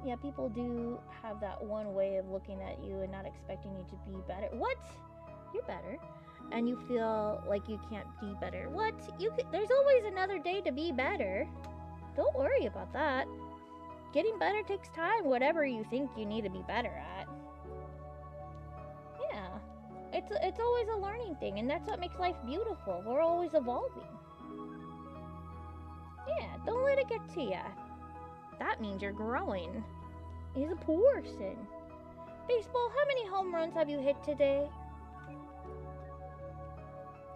Yeah, people do have that one way of looking at you and not expecting you to be better. What? You're better. And you feel like you can't be better. What? There's always another day to be better. Don't worry about that. Getting better takes time, whatever you think you need to be better at. Yeah. It's always a learning thing, and that's what makes life beautiful. We're always evolving. Yeah, don't let it get to ya. That means you're growing. He's a person. Baseball, how many home runs have you hit today?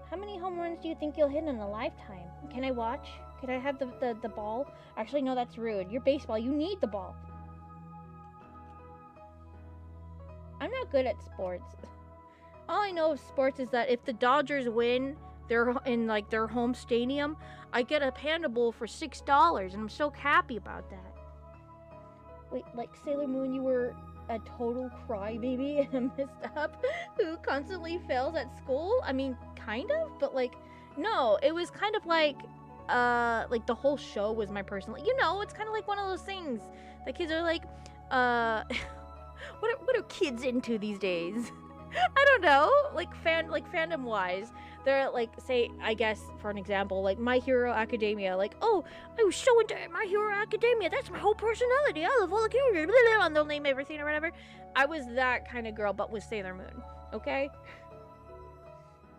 How many home runs do you think you'll hit in a lifetime? Can I watch? Could I have the ball? Actually, no, that's rude. You're baseball. You need the ball. I'm not good at sports. All I know of sports is that if the Dodgers win, they're in like their home stadium, I get a Panda Bowl for $6, and I'm so happy about that. Wait, like Sailor Moon, you were a total crybaby and a messed-up who constantly fails at school? I mean, kind of, but like, no, it was kind of like the whole show was my personal, it's kind of like one of those things that kids are like, what are kids into these days? I don't know, like fandom wise, they're like, say, I guess for an example, like My Hero Academia, like, oh, I was so into My Hero Academia, that's my whole personality, I love all the characters, and they'll name everything or whatever. I was that kind of girl, but with Sailor Moon, okay?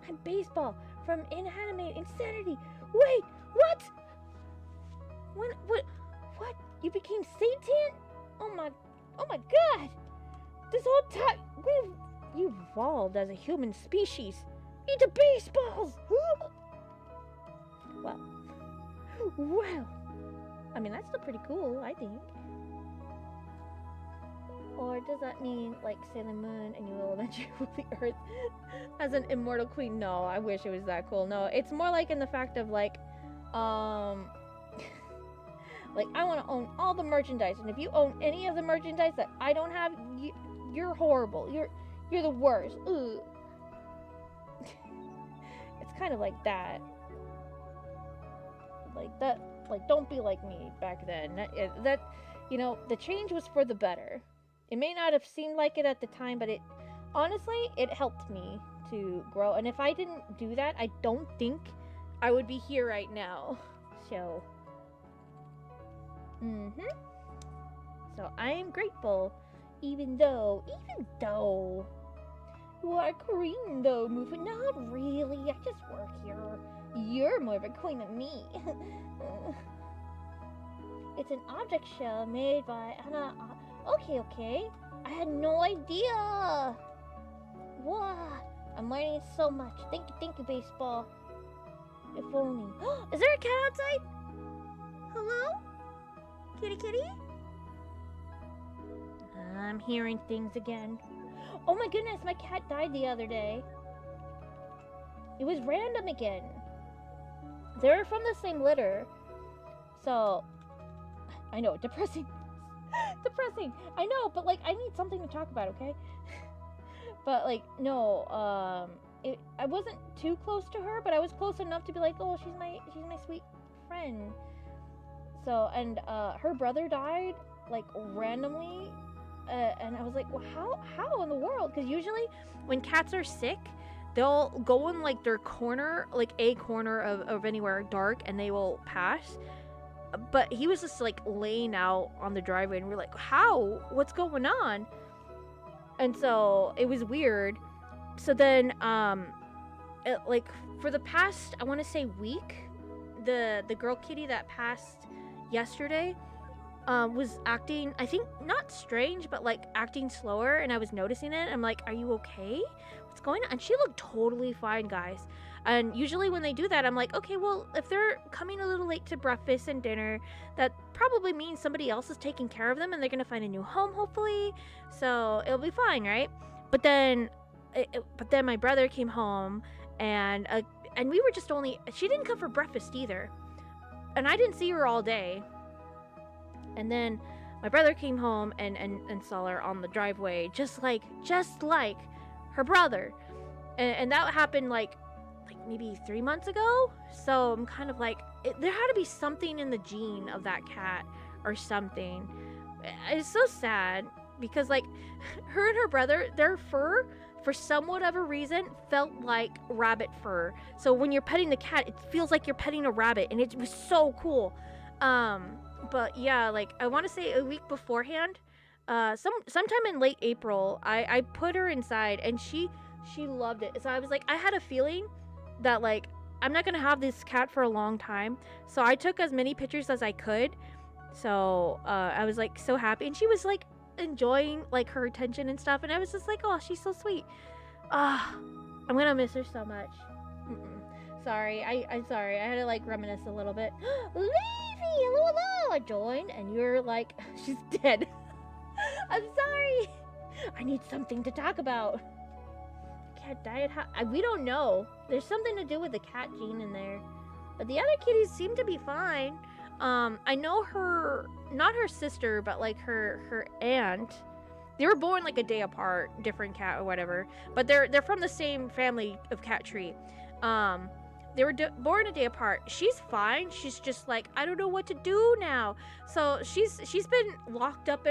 And baseball from Inanimate Insanity. Wait, what? What? You became Satan? Oh my god! This whole time you evolved as a human species into baseballs. Well. I mean, that's still pretty cool, I think. Or does that mean, like, Sailor Moon and you will eventually rule the Earth as an immortal queen? No, I wish it was that cool. No, it's more like in the fact of, like, like, I want to own all the merchandise, and if you own any of the merchandise that I don't have, you're horrible. You're the worst. Ugh. It's kind of like that. Like, that, like, don't be like me back then. That, the change was for the better. It may not have seemed like it at the time, but honestly, it helped me to grow. And if I didn't do that, I don't think I would be here right now. So, so I am grateful, even though you are a queen, though, moving. Not really. I just work here. You're more of a queen than me. It's an object shell made by Anna. Okay. I had no idea. Wow. I'm learning so much. Thank you, baseball. If only. Is there a cat outside? Hello? Kitty? I'm hearing things again. Oh my goodness, my cat died the other day. It was random again. They were from the same litter. So, I know, depressing. Depressing. I know, but like, I need something to talk about, okay? But like, no, I wasn't too close to her, but I was close enough to be like, oh, she's my sweet friend. So, and her brother died like randomly, and I was like, well, how in the world? Because usually when cats are sick, they'll go in like their corner, like a corner of anywhere dark, and they will pass. But he was just like laying out on the driveway, and we're like, how? What's going on? And so it was weird. So then, like for the past, I want to say week, the girl kitty that passed yesterday, was acting, I think not strange, but like acting slower, and I was noticing it. I'm like, are you okay? What's going on? And she looked totally fine, guys. And usually when they do that, I'm like, okay, well, if they're coming a little late to breakfast and dinner, that probably means somebody else is taking care of them, and they're gonna find a new home, hopefully. So it'll be fine, right? But then my brother came home, and we were just she didn't come for breakfast either, and I didn't see her all day. And then my brother came home and saw her on the driveway, just like her brother, and that happened like maybe 3 months ago. So I'm kind of like, there had to be something in the gene of that cat or something. It's so sad because like her and her brother, their fur for some whatever reason felt like rabbit fur. So when you're petting the cat, it feels like you're petting a rabbit, and it was so cool. But yeah, like I want to say a week beforehand, sometime in late April, I put her inside, and she loved it. So I was like, I had a feeling that like I'm not gonna have this cat for a long time, so I took as many pictures as I could. So I was like so happy, and she was like enjoying like her attention and stuff, and I was just like, oh, she's so sweet. I'm gonna miss her so much. Sorry, I'm sorry, I had to like reminisce a little bit. Leafy, hello, I joined, and you're like, she's dead. I'm sorry, I need something to talk about. Cat died? We don't know. There's something to do with the cat gene in there. But the other kitties seem to be fine. I know not her sister, but like her aunt. They were born like a day apart, different cat or whatever. But they're from the same family of cat tree. They were born a day apart. She's fine. She's just like, I don't know what to do now. So she's been locked up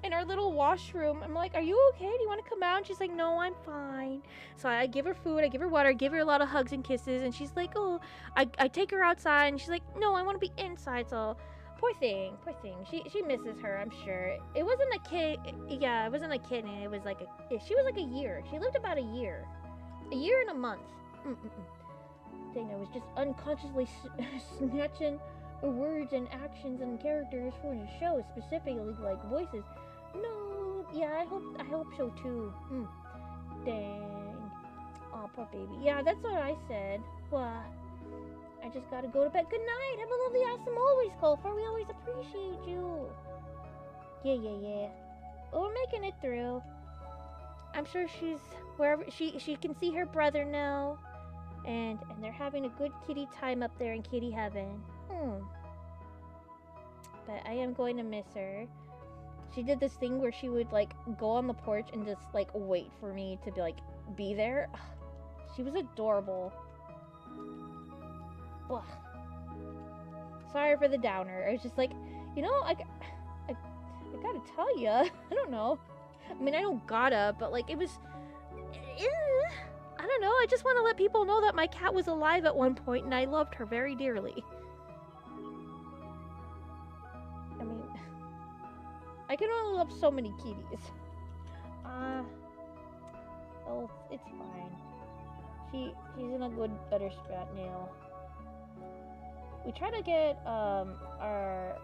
in our little washroom. I'm like, are you okay? Do you want to come out? And she's like, no, I'm fine. So I give her food, I give her water, I give her a lot of hugs and kisses, and she's like, oh, I take her outside, and she's like, no, I want to be inside. So poor thing. She misses her, I'm sure. It wasn't a kid. Yeah, it wasn't a kitten. It was like she was like a year. She lived about a year and a month. Dang, I was just unconsciously snatching words and actions and characters for the show, specifically like voices. No, yeah, I hope so too. Dang. Oh, poor baby. Yeah, that's what I said. Well, I just gotta go to bed. Good night. Have a lovely, awesome always, Colfer. We always appreciate you. Yeah. Well, we're making it through. I'm sure she's wherever she can see her brother now, and they're having a good kitty time up there in kitty heaven. But I am going to miss her. She did this thing where she would like go on the porch and just like wait for me to be there. She was adorable. Ugh. Sorry for the downer. I was just like, I gotta tell you, I don't know. I mean, I don't gotta, but like, it was... I don't know, I just want to let people know that my cat was alive at one point and I loved her very dearly. I mean, I can only love so many kitties. Oh, it's fine. She's in a good, better spot now. We try to get, our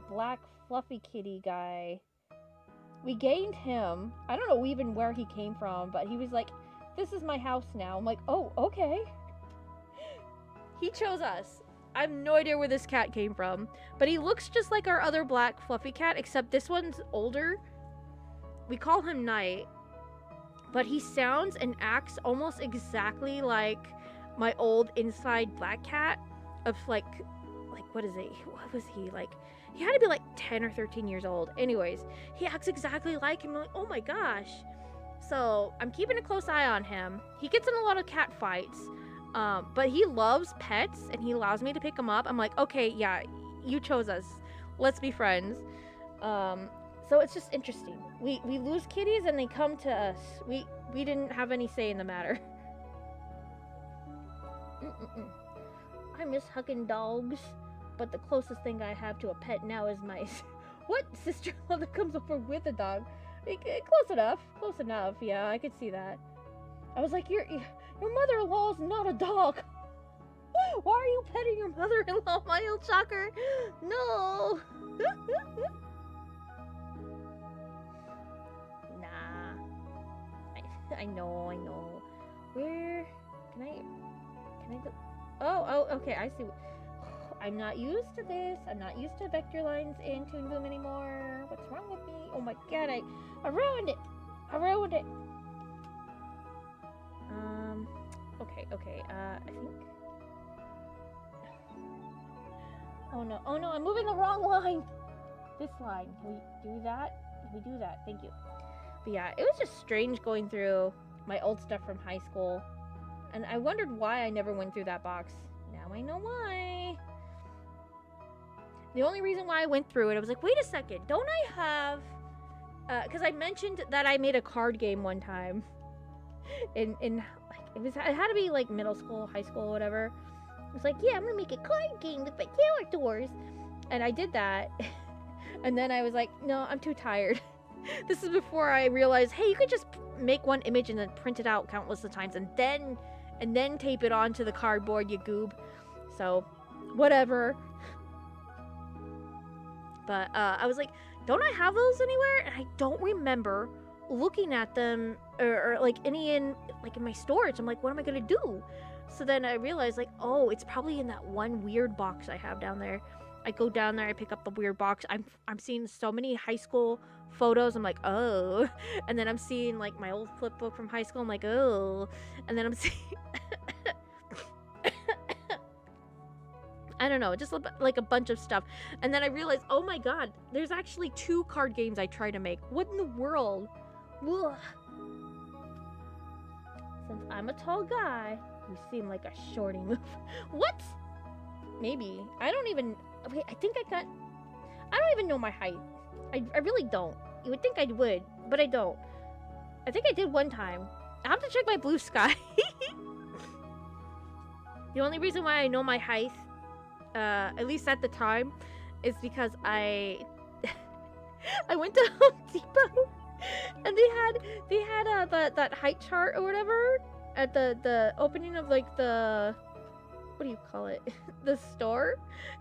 black fluffy kitty guy. We gained him. I don't know even where he came from, but he was like, this is my house now. I'm like, oh, okay. He chose us. I have no idea where this cat came from, but he looks just like our other black fluffy cat, except this one's older. We call him Night, but he sounds and acts almost exactly like my old inside black cat of like what is it? What was he like? He had to be like 10 or 13 years old. Anyways, he acts exactly like him. I'm like, oh my gosh. So I'm keeping a close eye on him. He gets in a lot of cat fights, but he loves pets and he allows me to pick him up. I'm like, okay, yeah, you chose us. Let's be friends. So it's just interesting. We lose kitties and they come to us. We didn't have any say in the matter. I miss hugging dogs, but the closest thing I have to a pet now is mice. What sister-in-law that comes over with a dog? Close enough. Yeah, I could see that. I was like, your mother-in-law is not a dog. Why are you petting your mother-in-law, my old shocker? No. Nah. I know. Where can I go? Oh, okay, I see. I'm not used to this. I'm not used to vector lines in Toon Boom anymore. What's wrong with me? Oh my god, I ruined it. Okay, I think... Oh no, I'm moving the wrong line. This line. Can we do that? Thank you. But yeah, it was just strange going through my old stuff from high school. And I wondered why I never went through that box. Now I know why. The only reason why I went through it, I was like, wait a second, don't I have... because I mentioned that I made a card game one time. In like, it had to be like middle school, high school, whatever. I was like, yeah, I'm gonna make a card game with my characters. And I did that. And then I was like, no, I'm too tired. This is before I realized, hey, you could just make one image and then print it out countless of times and then tape it onto the cardboard, you goob. So, whatever. But I was like, don't I have those anywhere? And I don't remember looking at them or like any in my storage. I'm like, what am I gonna do? So then I realized, like, oh, it's probably in that one weird box I have down there. I go down there, I pick up the weird box. I'm seeing so many high school photos. I'm like, oh. And then I'm seeing like my old flip book from high school. I'm like, oh. And then I'm seeing I don't know, just like a bunch of stuff. And then I realized, oh my god, there's actually 2 card games I try to make. What in the world? Ugh. Since I'm a tall guy, you seem like a shorty move. What? Maybe. I don't even... Okay, I think I don't even know my height. I really don't. You would think I would, but I don't. I think I did one time. I have to check my blue sky. The only reason why I know my height, at least at the time, is because I went to Home Depot and they had that height chart or whatever at the opening of like the, what do you call it? The store.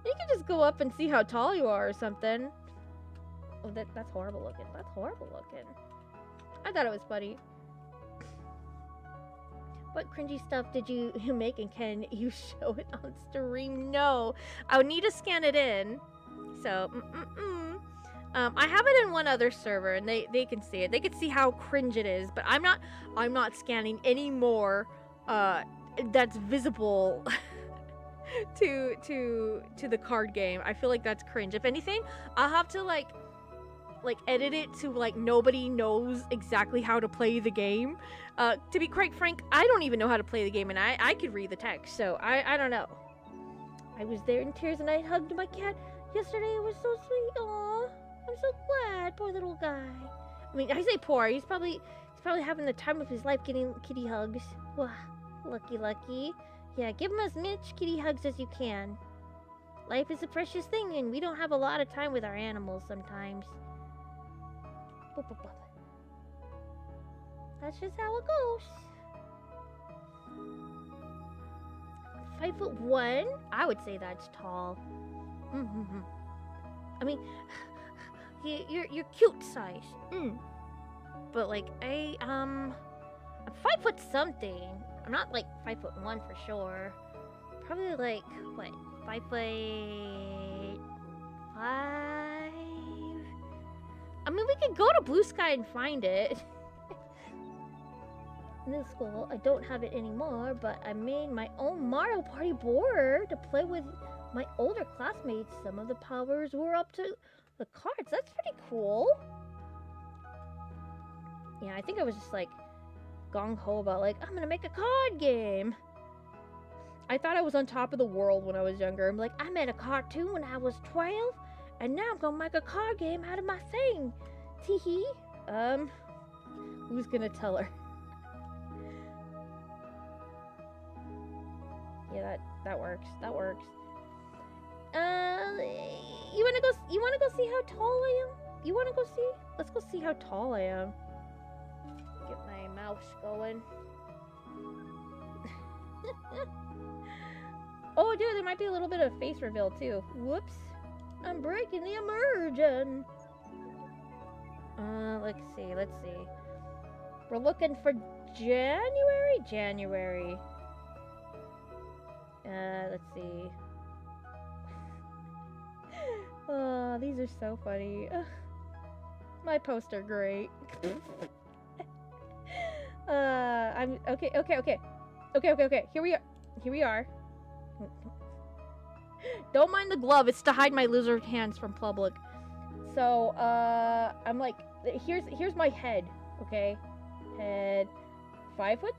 You can just go up and see how tall you are or something. Oh, that's horrible looking. That's horrible looking. I thought it was funny. What cringy stuff did you make, and can you show it on stream? No. I would need to scan it in. So, I have it in one other server, and they can see it. They can see how cringe it is, but I'm not scanning any more that's visible to the card game. I feel like that's cringe. If anything, I'll have to like edit it to like nobody knows exactly how to play the game. To be quite frank, I don't even know how to play the game, and I could read the text, so I don't know. I was there in tears and I hugged my cat yesterday. It was so sweet. Aw, I'm so glad, poor little guy. I mean, I say poor. He's probably having the time of his life getting kitty hugs. Wow, lucky. Yeah, give him as much kitty hugs as you can. Life is a precious thing, and we don't have a lot of time with our animals sometimes. Boop, boop, boop. That's just how it goes. 5'1"? I would say that's tall. I mean, you're cute size. But like I'm 5 foot something. I'm not like 5'1" for sure. Probably like what, 5'5"? I mean, we could go to Blue Sky and find it. In this school, I don't have it anymore, but I made my own Mario Party board to play with my older classmates. Some of the powers were up to the cards. That's pretty cool. Yeah, I think I was just like gung-ho about like, I'm gonna make a card game. I thought I was on top of the world when I was younger. I'm like, I made a cartoon when I was 12, and now I'm gonna make a card game out of my thing. Teehee. Who's gonna tell her? Yeah, that works. That works. You wanna go see how tall I am? You wanna go see? Let's go see how tall I am. Get my mouse going. Oh, dude, there might be a little bit of face reveal too. Whoops. I'm breaking the immersion. Let's see. We're looking for January. Let's see. Oh, these are so funny. My posts are great. I'm okay. Here we are. Don't mind the glove. It's to hide my lizard hands from public. So, I'm like, here's my head. Okay, head. 5'2"?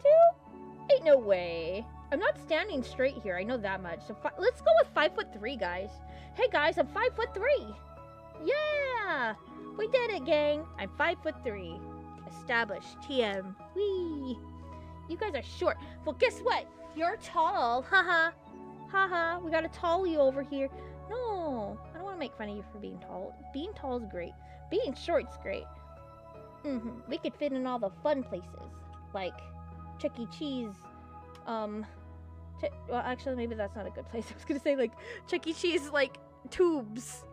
Ain't no way. I'm not standing straight here. I know that much. So let's go with 5'3", guys. Hey guys, I'm 5'3". Yeah, we did it, gang. I'm 5'3". Established. TM. Wee. You guys are short. Well, guess what? You're tall. Haha. Haha. We got a tall you over here. No, I don't want to make fun of you for being tall. Being tall is great. Being short's great. We could fit in all the fun places, like Chuck E. Cheese. Well, actually, maybe that's not a good place. I was gonna say like Chuck E. Cheese, like tubes.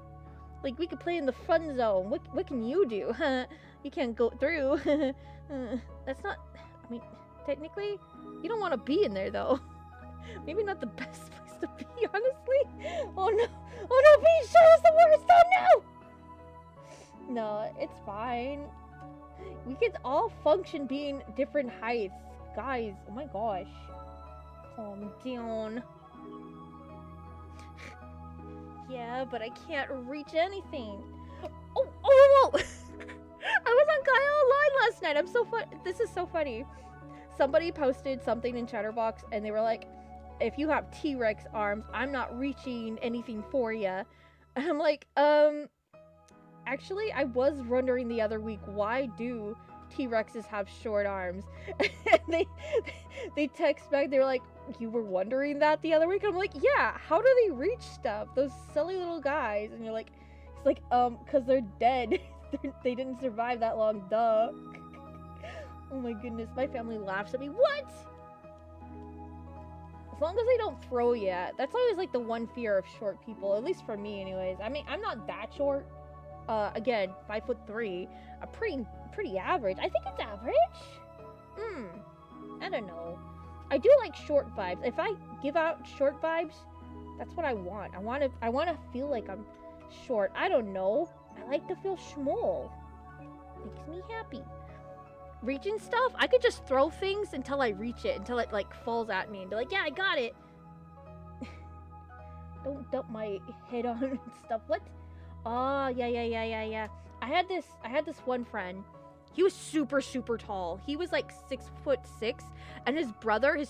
Like we could play in the fun zone. What can you do? You can't go through. That's not. I mean, technically, you don't want to be in there though. Maybe not the best place to be, honestly. Oh no! Being short is the worst. Oh no! No, it's fine. We could all function being different heights, guys. Oh my gosh. Calm down. Yeah, but I can't reach anything. Oh! I was on Kyle Online last night. I'm so fun. This is so funny. Somebody posted something in Chatterbox, and they were like, "If you have T-Rex arms, I'm not reaching anything for you." And I'm like, actually, I was wondering the other week, why do T-Rexes have short arms? And they text back, they were like, you were wondering that the other week? And I'm like, yeah, how do they reach stuff? Those silly little guys. And you're like, it's like, because they're dead. They didn't survive that long, duh. Oh my goodness, my family laughs at me. What? As long as they don't throw you. That's always like the one fear of short people, at least for me anyways. I mean, I'm not that short. Again, 5'3". A pretty average. I think it's average. I don't know. I do like short vibes. If I give out short vibes, that's what I want. I want to feel like I'm short. I don't know. I like to feel small. Makes me happy. Reaching stuff, I could just throw things until I reach it, until it like falls at me and be like, yeah, I got it. Don't dump my head on and stuff. What? Oh, yeah. I had this one friend. He was super tall. He was like 6'6", and his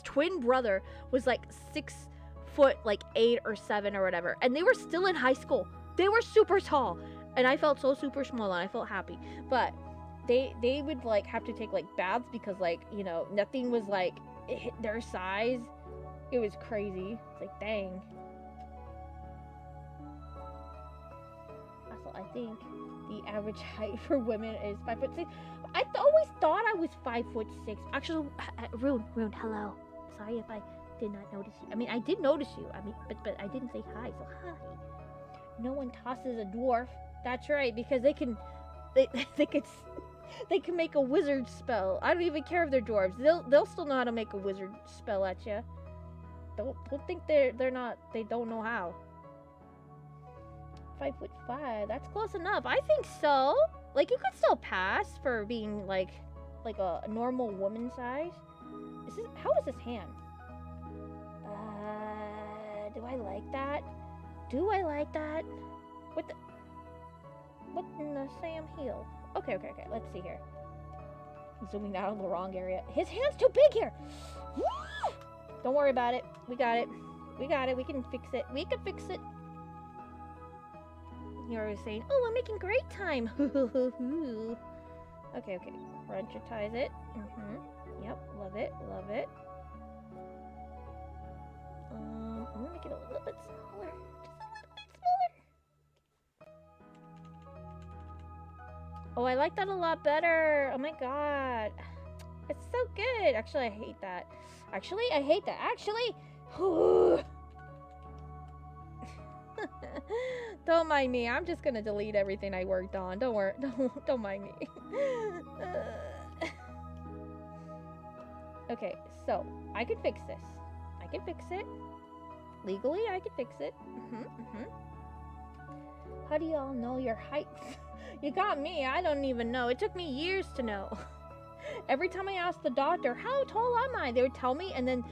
twin brother was like 6'8" or 7" or whatever. And they were still in high school. They were super tall, and I felt so super small, and I felt happy. But they would like have to take like baths because like, you know, nothing was like their size. It was crazy. It's like, dang. Also, I think the average height for women is 5'6". I always thought I was 5'6". Actually, Rune, hello. Sorry if I did not notice you. I mean, I did notice you. I mean, but I didn't say hi, so hi. No one tosses a dwarf. That's right, because they can make a wizard spell. I don't even care if they're dwarves. They'll still know how to make a wizard spell at you. Don't think they don't know how. 5'5". That's close enough. I think so. Like, you could still pass for being like a normal woman size. How is this hand? Do I like that? Do I like that? What in the Sam Heel? Okay. Let's see here. I'm zooming out of the wrong area. His hand's too big here. Woo! Don't worry about it. We got it. We can fix it. You're always saying, "Oh, I'm making great time." Okay. Crunchitize it. Yep. Love it. I'm gonna make it a little bit smaller. Just a little bit smaller. Oh, I like that a lot better. Oh my god. It's so good. Actually, I hate that. Don't mind me. I'm just gonna delete everything I worked on. Don't worry. Don't mind me. Okay, so I can fix this. I can fix it. Legally, I can fix it. How do y'all know your height? You got me. I don't even know. It took me years to know. Every time I asked the doctor, how tall am I? They would tell me, and then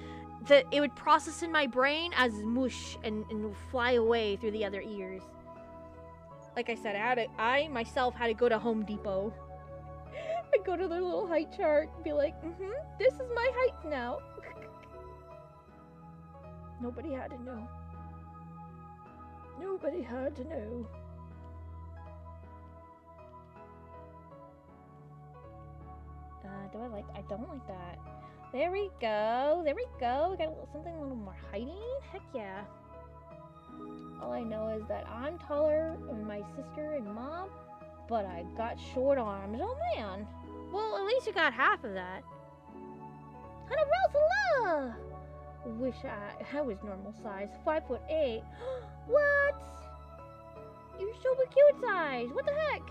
it would process in my brain as mush and fly away through the other ears. Like I said, I myself had to go to Home Depot. I'd go to their little height chart and be like, this is my height now. Nobody had to know. I don't like that. There we go. We got something a little more heighty. Heck yeah. All I know is that I'm taller than my sister and mom, but I got short arms. Oh man. Well, at least you got half of that. Hannah Rosala! Wish I was normal size. 5'8". What? You're super cute size. What the heck?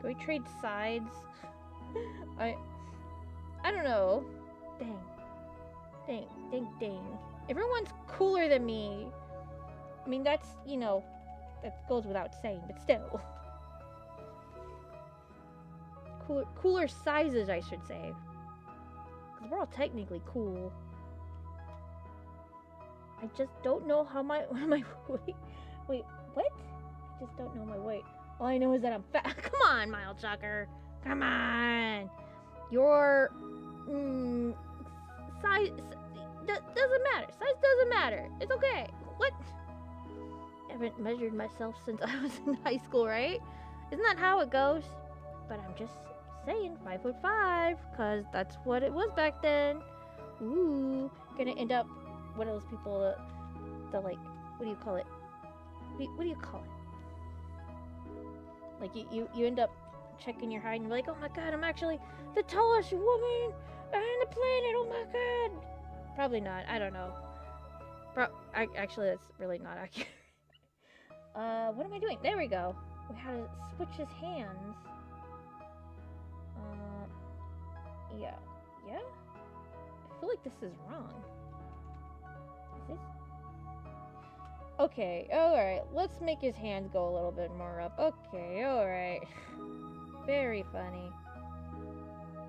Can we trade sides? I don't know. Dang. Everyone's cooler than me. I mean, that's, you know, that goes without saying, but still. Cooler sizes, I should say. Because we're all technically cool. I just don't know how my weight. Wait, what? I just don't know my weight. All I know is that I'm fat. Come on, Mild Shocker. Come on. Your size doesn't matter. Size doesn't matter. It's okay. What? I haven't measured myself since I was in high school, right? Isn't that how it goes? But I'm just saying 5'5", because that's what it was back then. Ooh, gonna end up one of those people the like, what do you call it? What do you call it? Like you end up checking your height and you're like, oh my god, I'm actually the tallest woman on the planet. Oh my god. Probably not. I don't know. Actually, that's really not accurate. What am I doing? There we go. We had to switch his hands. Yeah. I feel like this is wrong. Is this? Okay, alright. Let's make his hands go a little bit more up. Okay, alright. Very funny.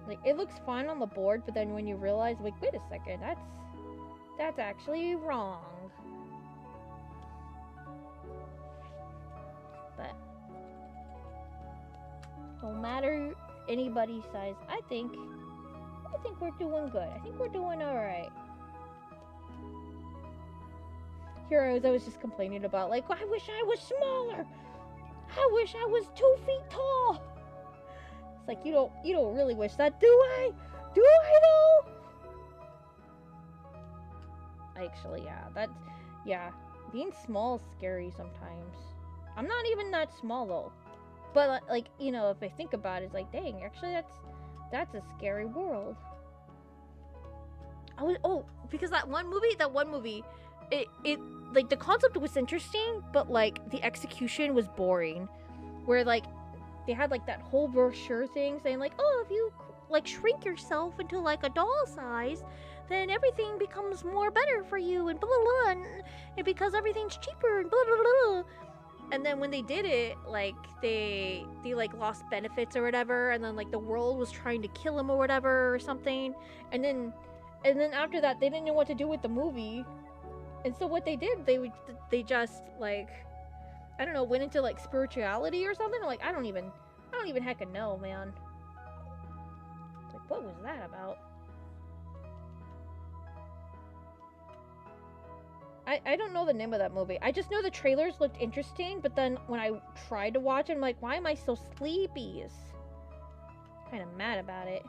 Like, it looks fine on the board, but then when you realize, like, wait a second, that's actually wrong. But no matter anybody's size, I think we're doing good. I think we're doing alright. Here I was just complaining about, like, I wish I was smaller. I wish I was 2 feet tall. It's like, you don't really wish that, do I? Do I though? Actually, yeah, being small is scary sometimes. I'm not even that small though. But like, you know, if I think about it, it's like, dang, actually that's a scary world. Because that one movie, it like the concept was interesting, but like the execution was boring. Where like they had like that whole brochure thing saying like, oh, if you like shrink yourself into like a doll size, then everything becomes more better for you and blah blah blah, and because everything's cheaper and blah blah blah. And then when they did it, like they like lost benefits or whatever, and then like the world was trying to kill him or whatever or something, and then after that they didn't know what to do with the movie, and so what they did, they just like, I don't know, went into like spirituality or something. Like I don't even heckin' know, man. It's like, what was that about? I don't know the name of that movie. I just know the trailers looked interesting, but then when I tried to watch it, I'm like, why am I so sleepy? Kind of mad about it.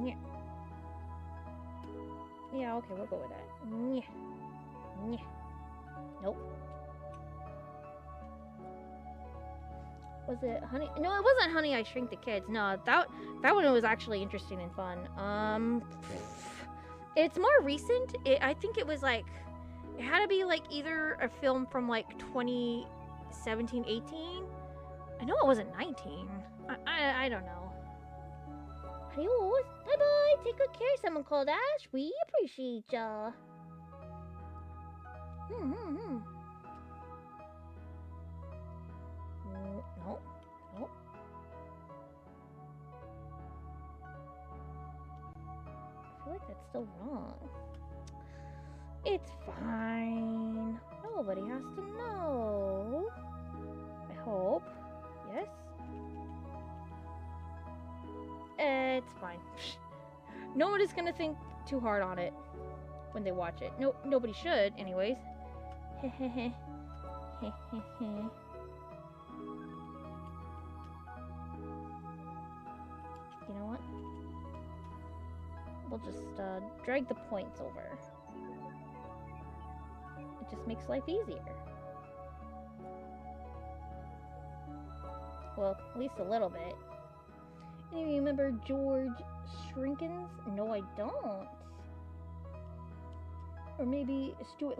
Yeah. Yeah, okay, we'll go with that. Yeah. Nope. Was it Honey? No, it wasn't Honey, I Shrink the Kids. No, that one was actually interesting and fun. It's more recent. I think it was like, it had to be like either a film from like 2017, 18. I know it wasn't 19. I don't know. Adios. Bye-bye. Take good care. Someone called Ash. We appreciate ya. No. I feel like that's still wrong. It's fine. Nobody has to know. I hope. Yes? It's fine. Nobody's gonna think too hard on it when they watch it. Nobody should, anyways. Hehehe. Hehehe. You know what? We'll just drag the points over. It just makes life easier. Well, at least a little bit. And you remember George Shrinkins? No, I don't. Or maybe Stuart.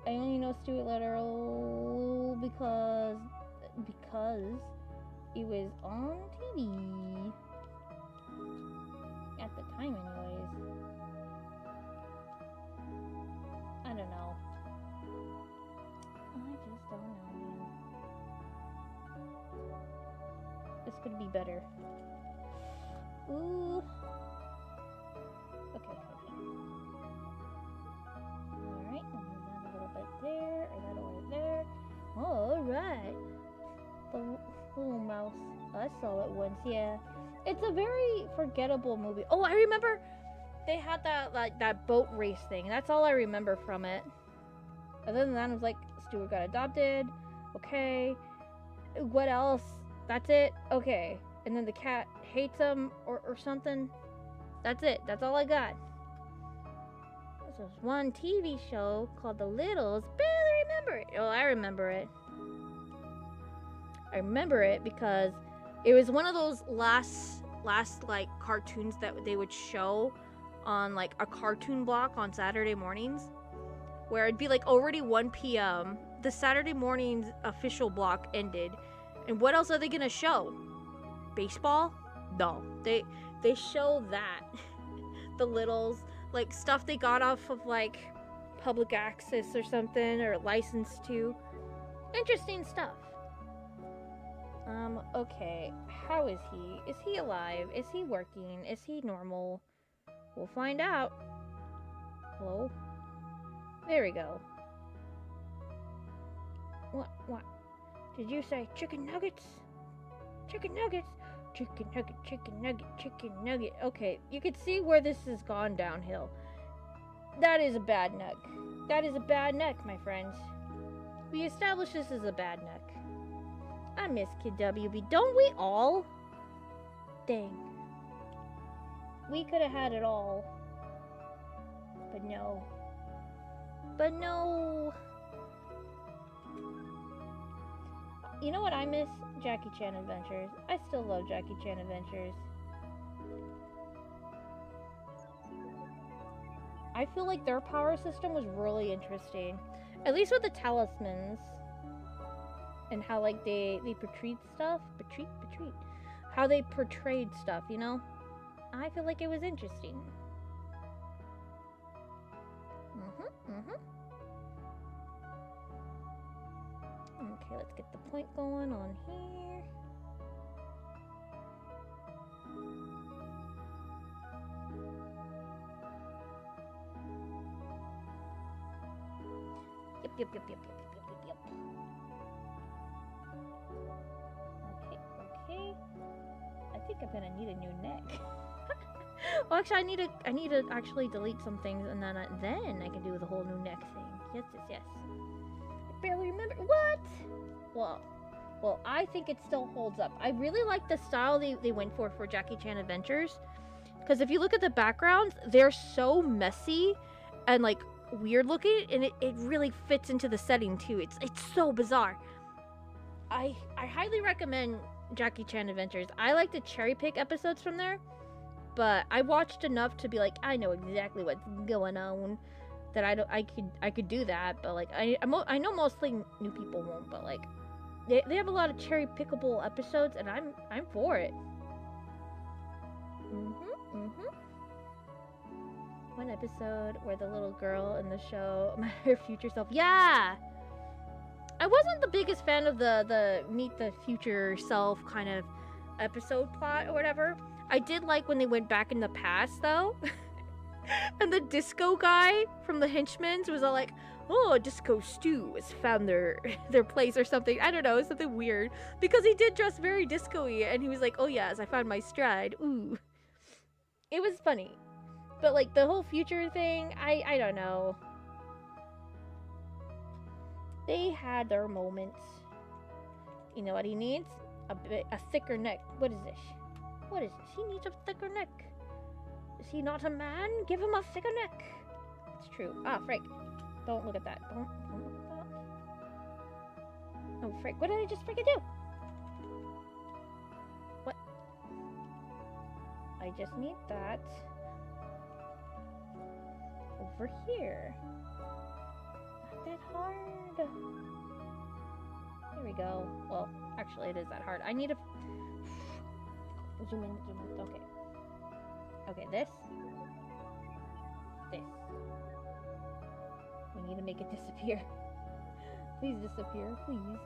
I only know Stuart Little because it was on TV. At the time, anyways. I don't know. I just don't know, man. This could be better. Ooh. Okay. Alright, and move that a little bit there, or that over there. Alright. The little mouse. I saw it once, yeah. It's a very forgettable movie. Oh, I remember they had that boat race thing. That's all I remember from it. Other than that, it was like, Stuart got adopted. Okay. What else? That's it? Okay. And then the cat hates him or something. That's it. That's all I got. There was one TV show called The Littles. Barely remember it. Oh, I remember it. I remember it because it was one of those last like cartoons that they would show on like a cartoon block on Saturday mornings, where it'd be like already 1 p.m. The Saturday morning's official block ended, and what else are they gonna show? Baseball? No, they show that the Littles, like stuff they got off of like public access or something, or licensed to. Interesting stuff. Okay, how is he? Is he alive? Is he working? Is he normal? We'll find out. Hello? There we go. What? Did you say chicken nuggets? Chicken nuggets? Chicken nugget, chicken nugget, chicken nugget. Okay, you can see where this has gone downhill. That is a bad nug. That is a bad nug, my friends. We established this is a bad neck. I miss Kid WB. Don't we all? Dang. We could have had it all. But no. But no. You know what I miss? Jackie Chan Adventures. I still love Jackie Chan Adventures. I feel like their power system was really interesting. At least with the talismans. And how like they portrayed stuff. Portrayed? How they portrayed stuff, you know? I feel like it was interesting. Okay, let's get the point going on here. Yep. Okay. I think I'm gonna need a new neck. Well, actually, I need to actually delete some things, and then I can do the whole new neck thing. Yes. I barely remember what. Well, I think it still holds up. I really like the style they went for Jackie Chan Adventures, because if you look at the backgrounds, they're so messy and like weird looking, and it really fits into the setting too. It's so bizarre. I highly recommend Jackie Chan Adventures. I like to cherry pick episodes from there, but I watched enough to be like, I know exactly what's going on. That I could do that, but like I know mostly new people won't, but like they have a lot of cherry pickable episodes, and I'm for it. One episode where the little girl in the show met her future self. Yeah, I wasn't the biggest fan of the meet the future self kind of episode plot or whatever. I did like when they went back in the past though. And the disco guy from the Henchmans was all like, oh, Disco Stew has found their place or something. I don't know, something weird. Because he did dress very disco-y, and he was like, oh yes, I found my stride. Ooh. It was funny. But like the whole future thing, I don't know. They had their moments. You know what he needs? A thicker neck. What is this? He needs a thicker neck. Is he not a man? Give him a thicker neck. It's true. Ah, frick. Don't look at that. Don't look at that. Oh, frick. What did I just freaking do? What? I just need that over here. Not that hard. There we go. Well, actually, it is that hard. I need to zoom in. Okay. Okay, this. We need to make it disappear. Please disappear, please.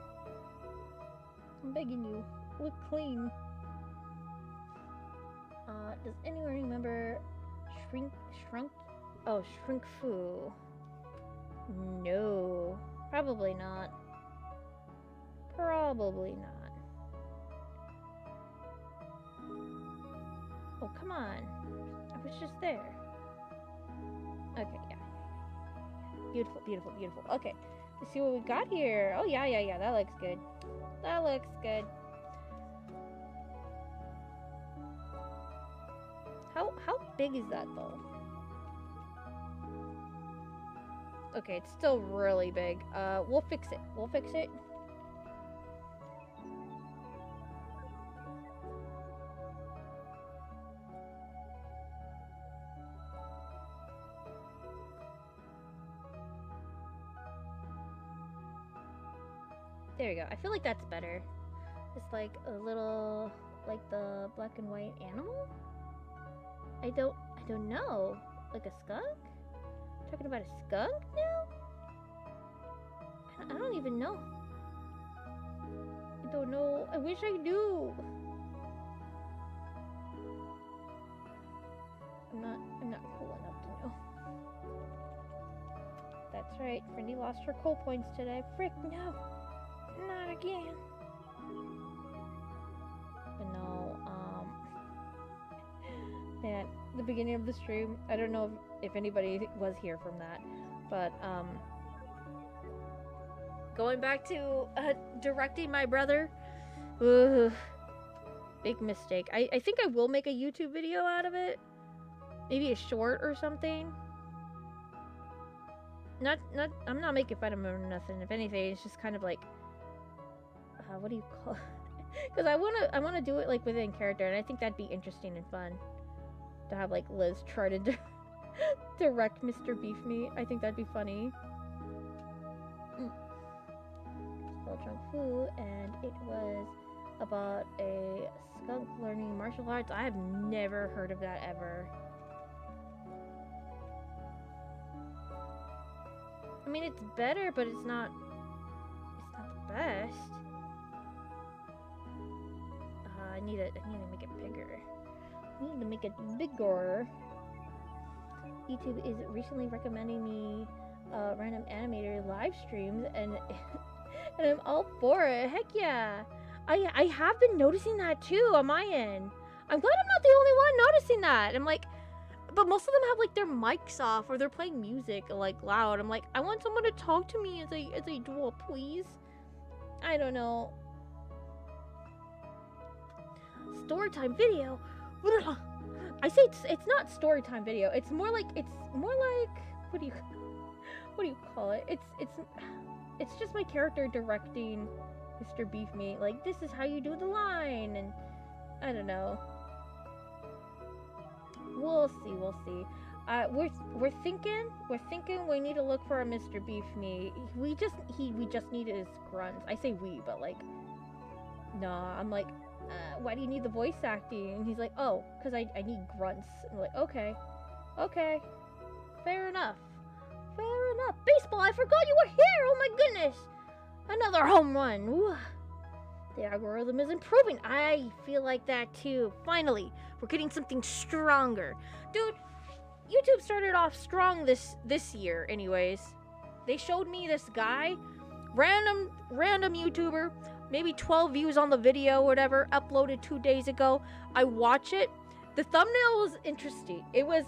I'm begging you. Look clean. Does anyone remember Shrink Fu? No. Probably not. Oh, come on. I was just there. Okay, yeah. Beautiful. Okay. Let's see what we got here. Oh, yeah. That looks good. How big is that, though? Okay, it's still really big. We'll fix it. There we go. I feel like that's better. It's like a little, like the black and white animal? I don't know. Like a skunk? Talking about a skunk now? I don't even know. I don't know. I wish I knew. I'm not cool enough to know. That's right. Friendly lost her cool points today. Frick, no. Not again. But no, man, the beginning of the stream, I don't know if anybody was here from that, but, going back to directing my brother. Ugh. Big mistake. I think I will make a YouTube video out of it. Maybe a short or something. I'm not making fun of him or nothing. If anything, it's just kind of like, what do you call it? Because I wanna do it like within character, and I think that'd be interesting and fun to have like Liz try to direct Mr. Beef Meat. I think that'd be funny. Spell Chunk Fu, and it was about a skunk learning martial arts. I have never heard of that ever. I mean, it's better, but it's not the best. I need to make it bigger. I need to make it bigger. YouTube is recently recommending me random animator live streams, and and I'm all for it. Heck yeah! I have been noticing that too on my end. I'm glad I'm not the only one noticing that. I'm like, but most of them have like their mics off or they're playing music like loud. I'm like, I want someone to talk to me as I do, please. I don't know. Storytime video. I say it's not storytime video. It's more like what do you call it? It's just my character directing Mr. Beef Meat. Like, this is how you do the line, and I don't know. We'll see. We're thinking we need to look for a Mr. Beef Meat. We just need his grunts. I say we, but like, nah. I'm like, why do you need the voice acting? And he's like, oh, because I need grunts. I'm like, okay, fair enough. Baseball, I forgot you were here. Oh my goodness, another home run. Ooh. The algorithm is improving. I feel like that too. Finally, we're getting something stronger. Dude, YouTube started off strong this year anyways. They showed me this guy, random YouTuber, maybe 12 views on the video, whatever, uploaded 2 days ago. I watch it. The thumbnail was interesting. It was,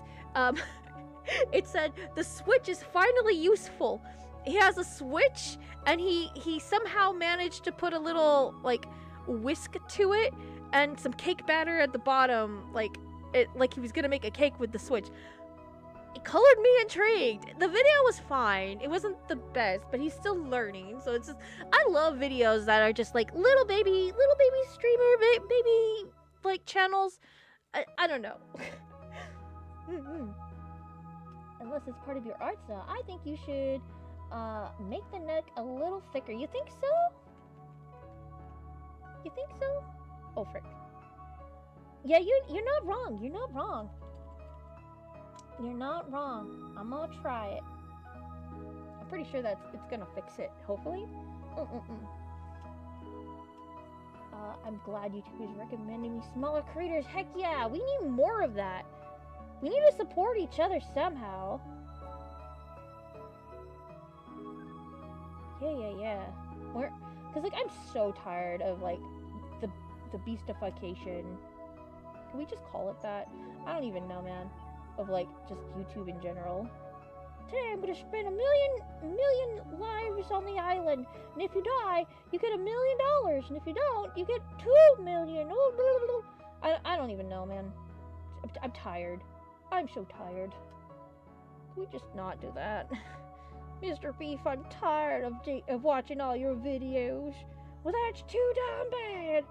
it said, the Switch is finally useful. He has a Switch, and he somehow managed to put a little, like, whisk to it, and some cake batter at the bottom, like he was gonna make a cake with the Switch. It colored me intrigued. The video was fine. It wasn't the best, but he's still learning. So it's just, I love videos that are just like little baby streamer, baby like channels. I don't know. Unless it's part of your art style, I think you should make the neck a little thicker. You think so? Oh frick. Yeah, you're not wrong. You're not wrong. I'm gonna try it. I'm pretty sure it's gonna fix it, hopefully. I'm glad YouTube is recommending me smaller creators. Heck yeah, we need more of that. We need to support each other somehow. Yeah. Cause like I'm so tired of like the beastification. Can we just call it that? I don't even know, man. Of like just YouTube in general. Today I'm gonna spend a million lives on the island, and if you die, you get $1 million, and if you don't, you get 2 million. I don't even know, man. I'm tired. I'm so tired. Can we just not do that? Mr. Beef, I'm tired of watching all your videos. Well, that's too damn bad.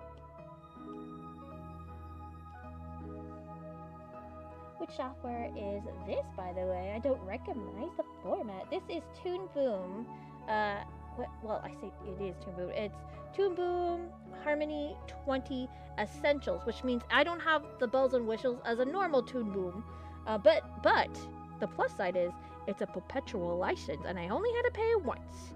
Which software is this, by the way? I don't recognize the format. This is Toon Boom. Well, I say it is Toon Boom. It's Toon Boom Harmony 20 Essentials, which means I don't have the bells and whistles as a normal Toon Boom. But the plus side is it's a perpetual license, and I only had to pay once.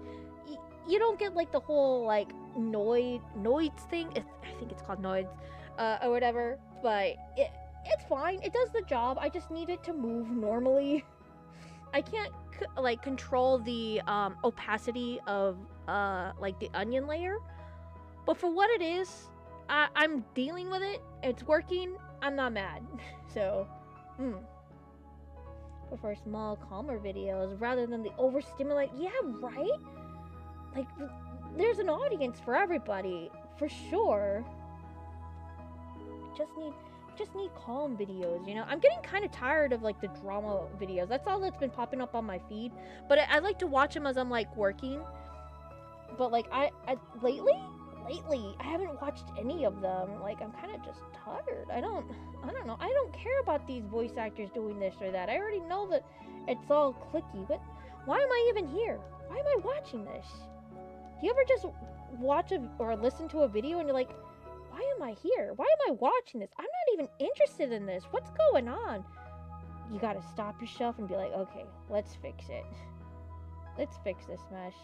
You don't get like the whole like noids thing. I think it's called noids, or whatever. But it's fine. It does the job. I just need it to move normally. I can't like control the opacity of like the onion layer, but for what it is, I'm dealing with it. It's working. I'm not mad. So, prefer small, calmer videos rather than the overstimulate. Yeah, right. like, there's an audience for everybody, for sure. Just need calm videos, you know? I'm getting kind of tired of, like, the drama videos. That's all that's been popping up on my feed. But I like to watch them as I'm, like, working. But, like, lately, I haven't watched any of them. Like, I'm kind of just tired. I don't know. I don't care about these voice actors doing this or that. I already know that it's all clicky. But why am I even here? Why am I watching this? Do you ever just watch or listen to a video and you're like, why am I here? Why am I watching this? I'm not even interested in this. What's going on? You gotta stop yourself and be like, okay, let's fix it. Let's fix this mesh.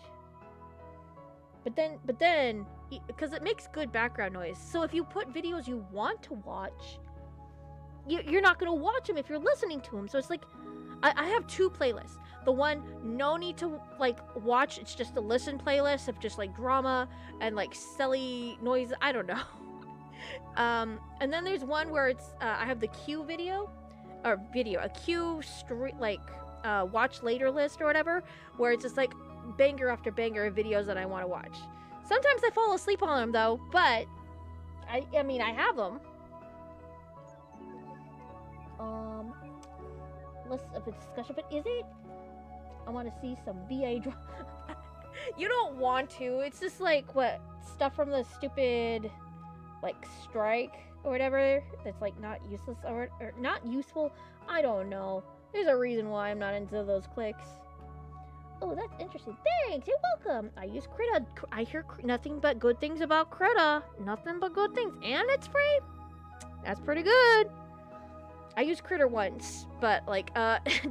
But then, because it makes good background noise. So if you put videos you want to watch, you're not gonna watch them if you're listening to them. So it's like, I have 2 playlists. The one, no need to, like, watch. It's just a listen playlist of just, like, drama and, like, silly noise. I don't know. And then there's one where it's, I have the Q a Q watch later list or whatever, where it's just, like, banger after banger of videos that I want to watch. Sometimes I fall asleep on them, though, but, I mean, I have them. List of a discussion, but is it? I want to see some VA drama. You don't want to. It's just like, what, stuff from the stupid, like, strike or whatever that's, like, not useless or not useful. I don't know. There's a reason why I'm not into those clicks. Oh, that's interesting. Thanks. You're welcome. I use Krita. I hear nothing but good things about Krita. Nothing but good things. And it's free. That's pretty good. I used Critter once, but, like,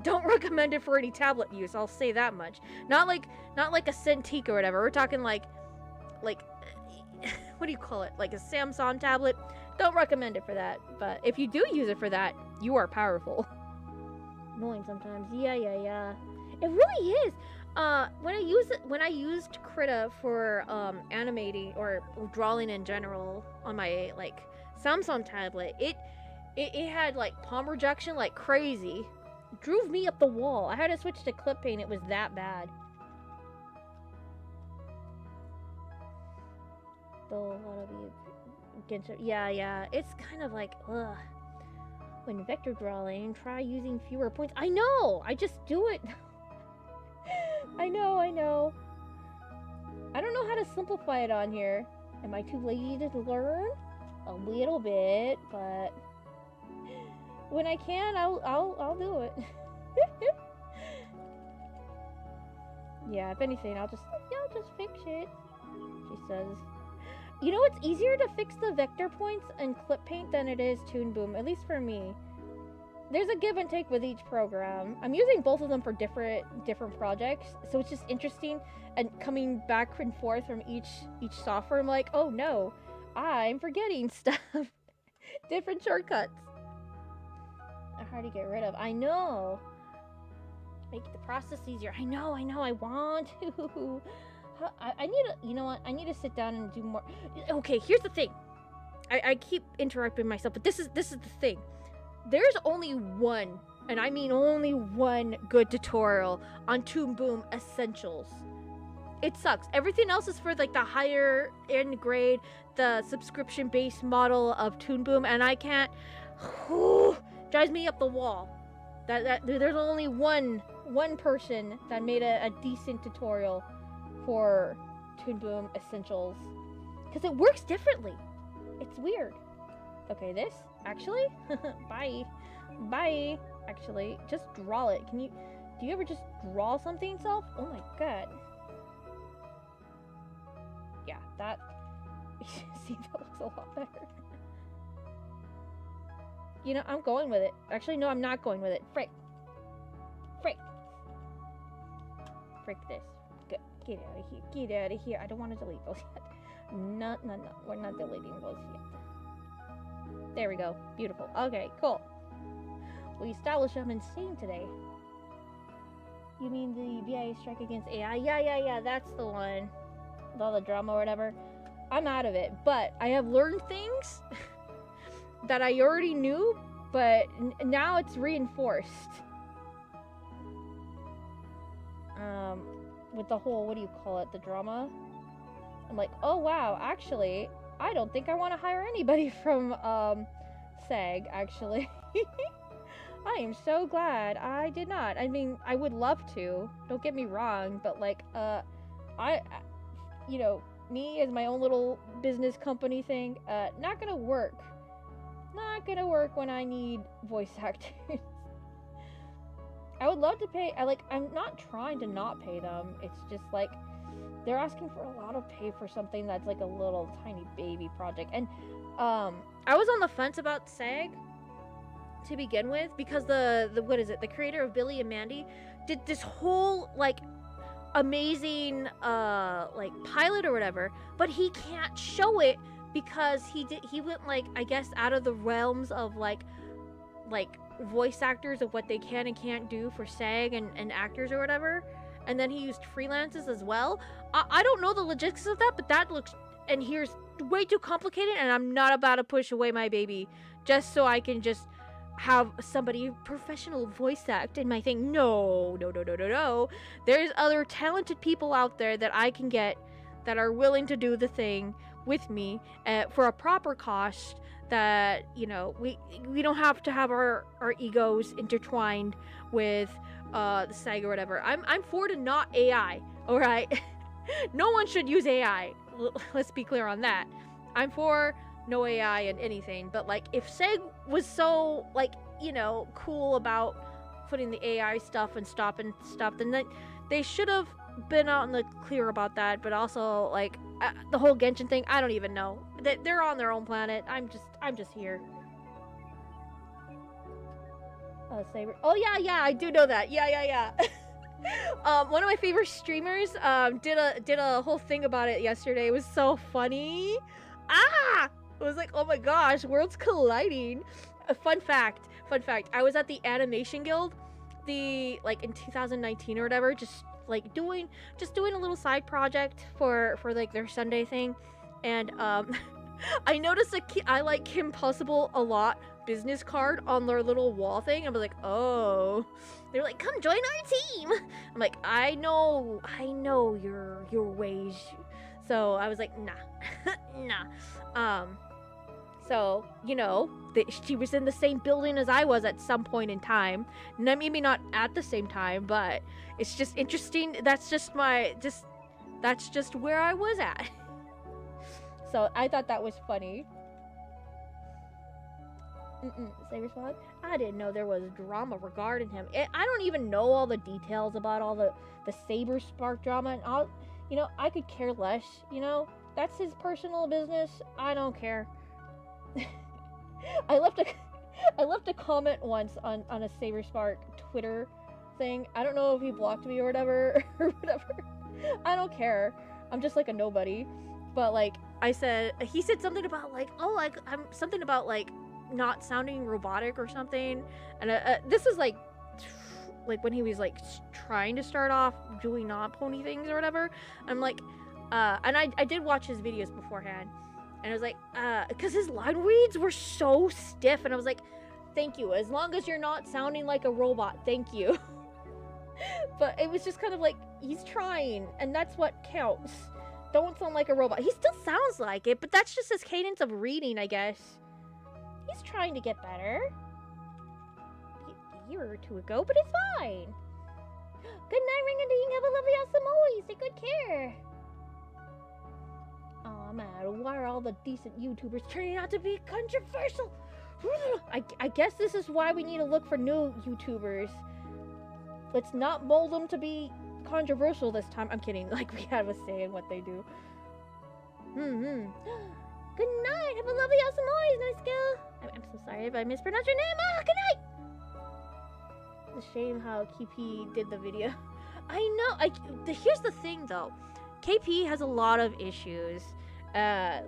don't recommend it for any tablet use. I'll say that much. Not like a Cintiq or whatever. We're talking like, what do you call it? Like a Samsung tablet. Don't recommend it for that. But if you do use it for that, you are powerful. Annoying sometimes. Yeah. It really is. When I used Krita for animating or drawing in general on my, like, Samsung tablet, it had, like, palm rejection like crazy. It drove me up the wall. I had to switch to clip paint. It was that bad. Yeah. It's kind of like, ugh. When vector drawing, try using fewer points. I know! I just do it. I know. I don't know how to simplify it on here. Am I too lazy to learn? A little bit, but when I can, I'll do it. Yeah, if anything, I'll just fix it. She says, you know, it's easier to fix the vector points in Clip Paint than it is Toon Boom, at least for me. There's a give and take with each program. I'm using both of them for different projects, so it's just interesting and coming back and forth from each software. I'm like, oh no, I'm forgetting stuff. Different shortcuts. They're hard to get rid of. I know. Make the process easier. I know. I want to. I need to, you know what? I need to sit down and do more. Okay, here's the thing. I keep interrupting myself, but this is the thing. There's only one, and I mean only one good tutorial on Toon Boom Essentials. It sucks. Everything else is for, like, the higher end grade, the subscription-based model of Toon Boom, and I can't. Drives me up the wall. That there's only one person that made a decent tutorial for Toon Boom Essentials, because it works differently. It's weird. Okay, this actually. Bye. Actually, just draw it. Do you ever just draw something self? Oh my god. Yeah, that. See, that looks a lot better. You know, I'm going with it. Actually, no, I'm not going with it. Frick this. Get out of here. I don't want to delete those yet. No. We're not deleting those yet. There we go. Beautiful. Okay, cool. We established I'm insane today. You mean the BIA strike against AI? Yeah. That's the one. With all the drama or whatever. I'm out of it. But I have learned things that I already knew, but now it's reinforced. with the whole, what do you call it, the drama. I'm like, oh wow, actually, I don't think I want to hire anybody from SAG, actually. I am so glad I did not. I mean, I would love to, don't get me wrong, but like, you know, me as my own little business company thing, not gonna work. Not gonna work when I need voice actors. I would love to pay, I'm not trying to not pay them, it's just like, they're asking for a lot of pay for something that's like a little tiny baby project. And I was on the fence about SAG to begin with, because the what is it, the creator of Billy and Mandy did this whole like amazing like pilot or whatever, but he can't show it because he went like, I guess, out of the realms of like voice actors of what they can and can't do for SAG and actors or whatever. And then he used freelances as well. I don't know the logistics of that, but that looks, and here's, way too complicated, and I'm not about to push away my baby just so I can just have somebody professional voice act in my thing. No. There's other talented people out there that I can get that are willing to do the thing with me for a proper cost, that, you know, we don't have to have our egos intertwined with the SAG or whatever. I'm for to not AI, alright? No one should use AI. Let's be clear on that. I'm for no AI and anything, but like, if SAG was so, like, you know, cool about putting the AI stuff and stopping stuff, then they should have been out in the clear about that. But also, like, the whole Genshin thing, I don't even know. They're on their own planet. I'm just here. Saber. Oh yeah, I do know that. Yeah. One of my favorite streamers did a whole thing about it yesterday. It was so funny. It was like, oh my gosh, worlds colliding. Fun fact. I was at the Animation Guild, like in 2019 or whatever, just doing a little side project for like their Sunday thing, and I noticed I like Kim Possible a lot business card on their little wall thing. I was like, oh, they're like, come join our team. I'm like, I know your ways. So I was like, nah. So, you know, she was in the same building as I was at some point in time. Maybe not at the same time, but it's just interesting. That's just where I was at. So I thought that was funny. Saber Swag? I didn't know there was drama regarding him. I don't even know all the details about all the Saber Spark drama and all. You know, I could care less. You know, that's his personal business. I don't care. I left a comment once on a Saber Spark Twitter thing. I don't know if he blocked me or whatever. I don't care. I'm just like a nobody. But like he said something about like, oh, like I'm something about like not sounding robotic or something. And this is like when he was like trying to start off doing not pony things or whatever. I'm like, and I did watch his videos beforehand. And I was like, because his line reads were so stiff. And I was like, thank you. As long as you're not sounding like a robot, thank you. But it was just kind of like, he's trying. And that's what counts. Don't sound like a robot. He still sounds like it, but that's just his cadence of reading, I guess. He's trying to get better. A year or two ago, but it's fine. Good night, Ring-a-ding. Have a lovely awesome always. Take good care. Oh man, why are all the decent YouTubers turning out to be controversial? I guess this is why we need to look for new YouTubers. Let's not mold them to be controversial this time. I'm kidding. Like, we have a say in what they do. Good night. Have a lovely awesome always, nice girl. I'm so sorry if I mispronounced your name. Good night. It's a shame how KP did the video. I know. Here's the thing, though. KP has a lot of issues. I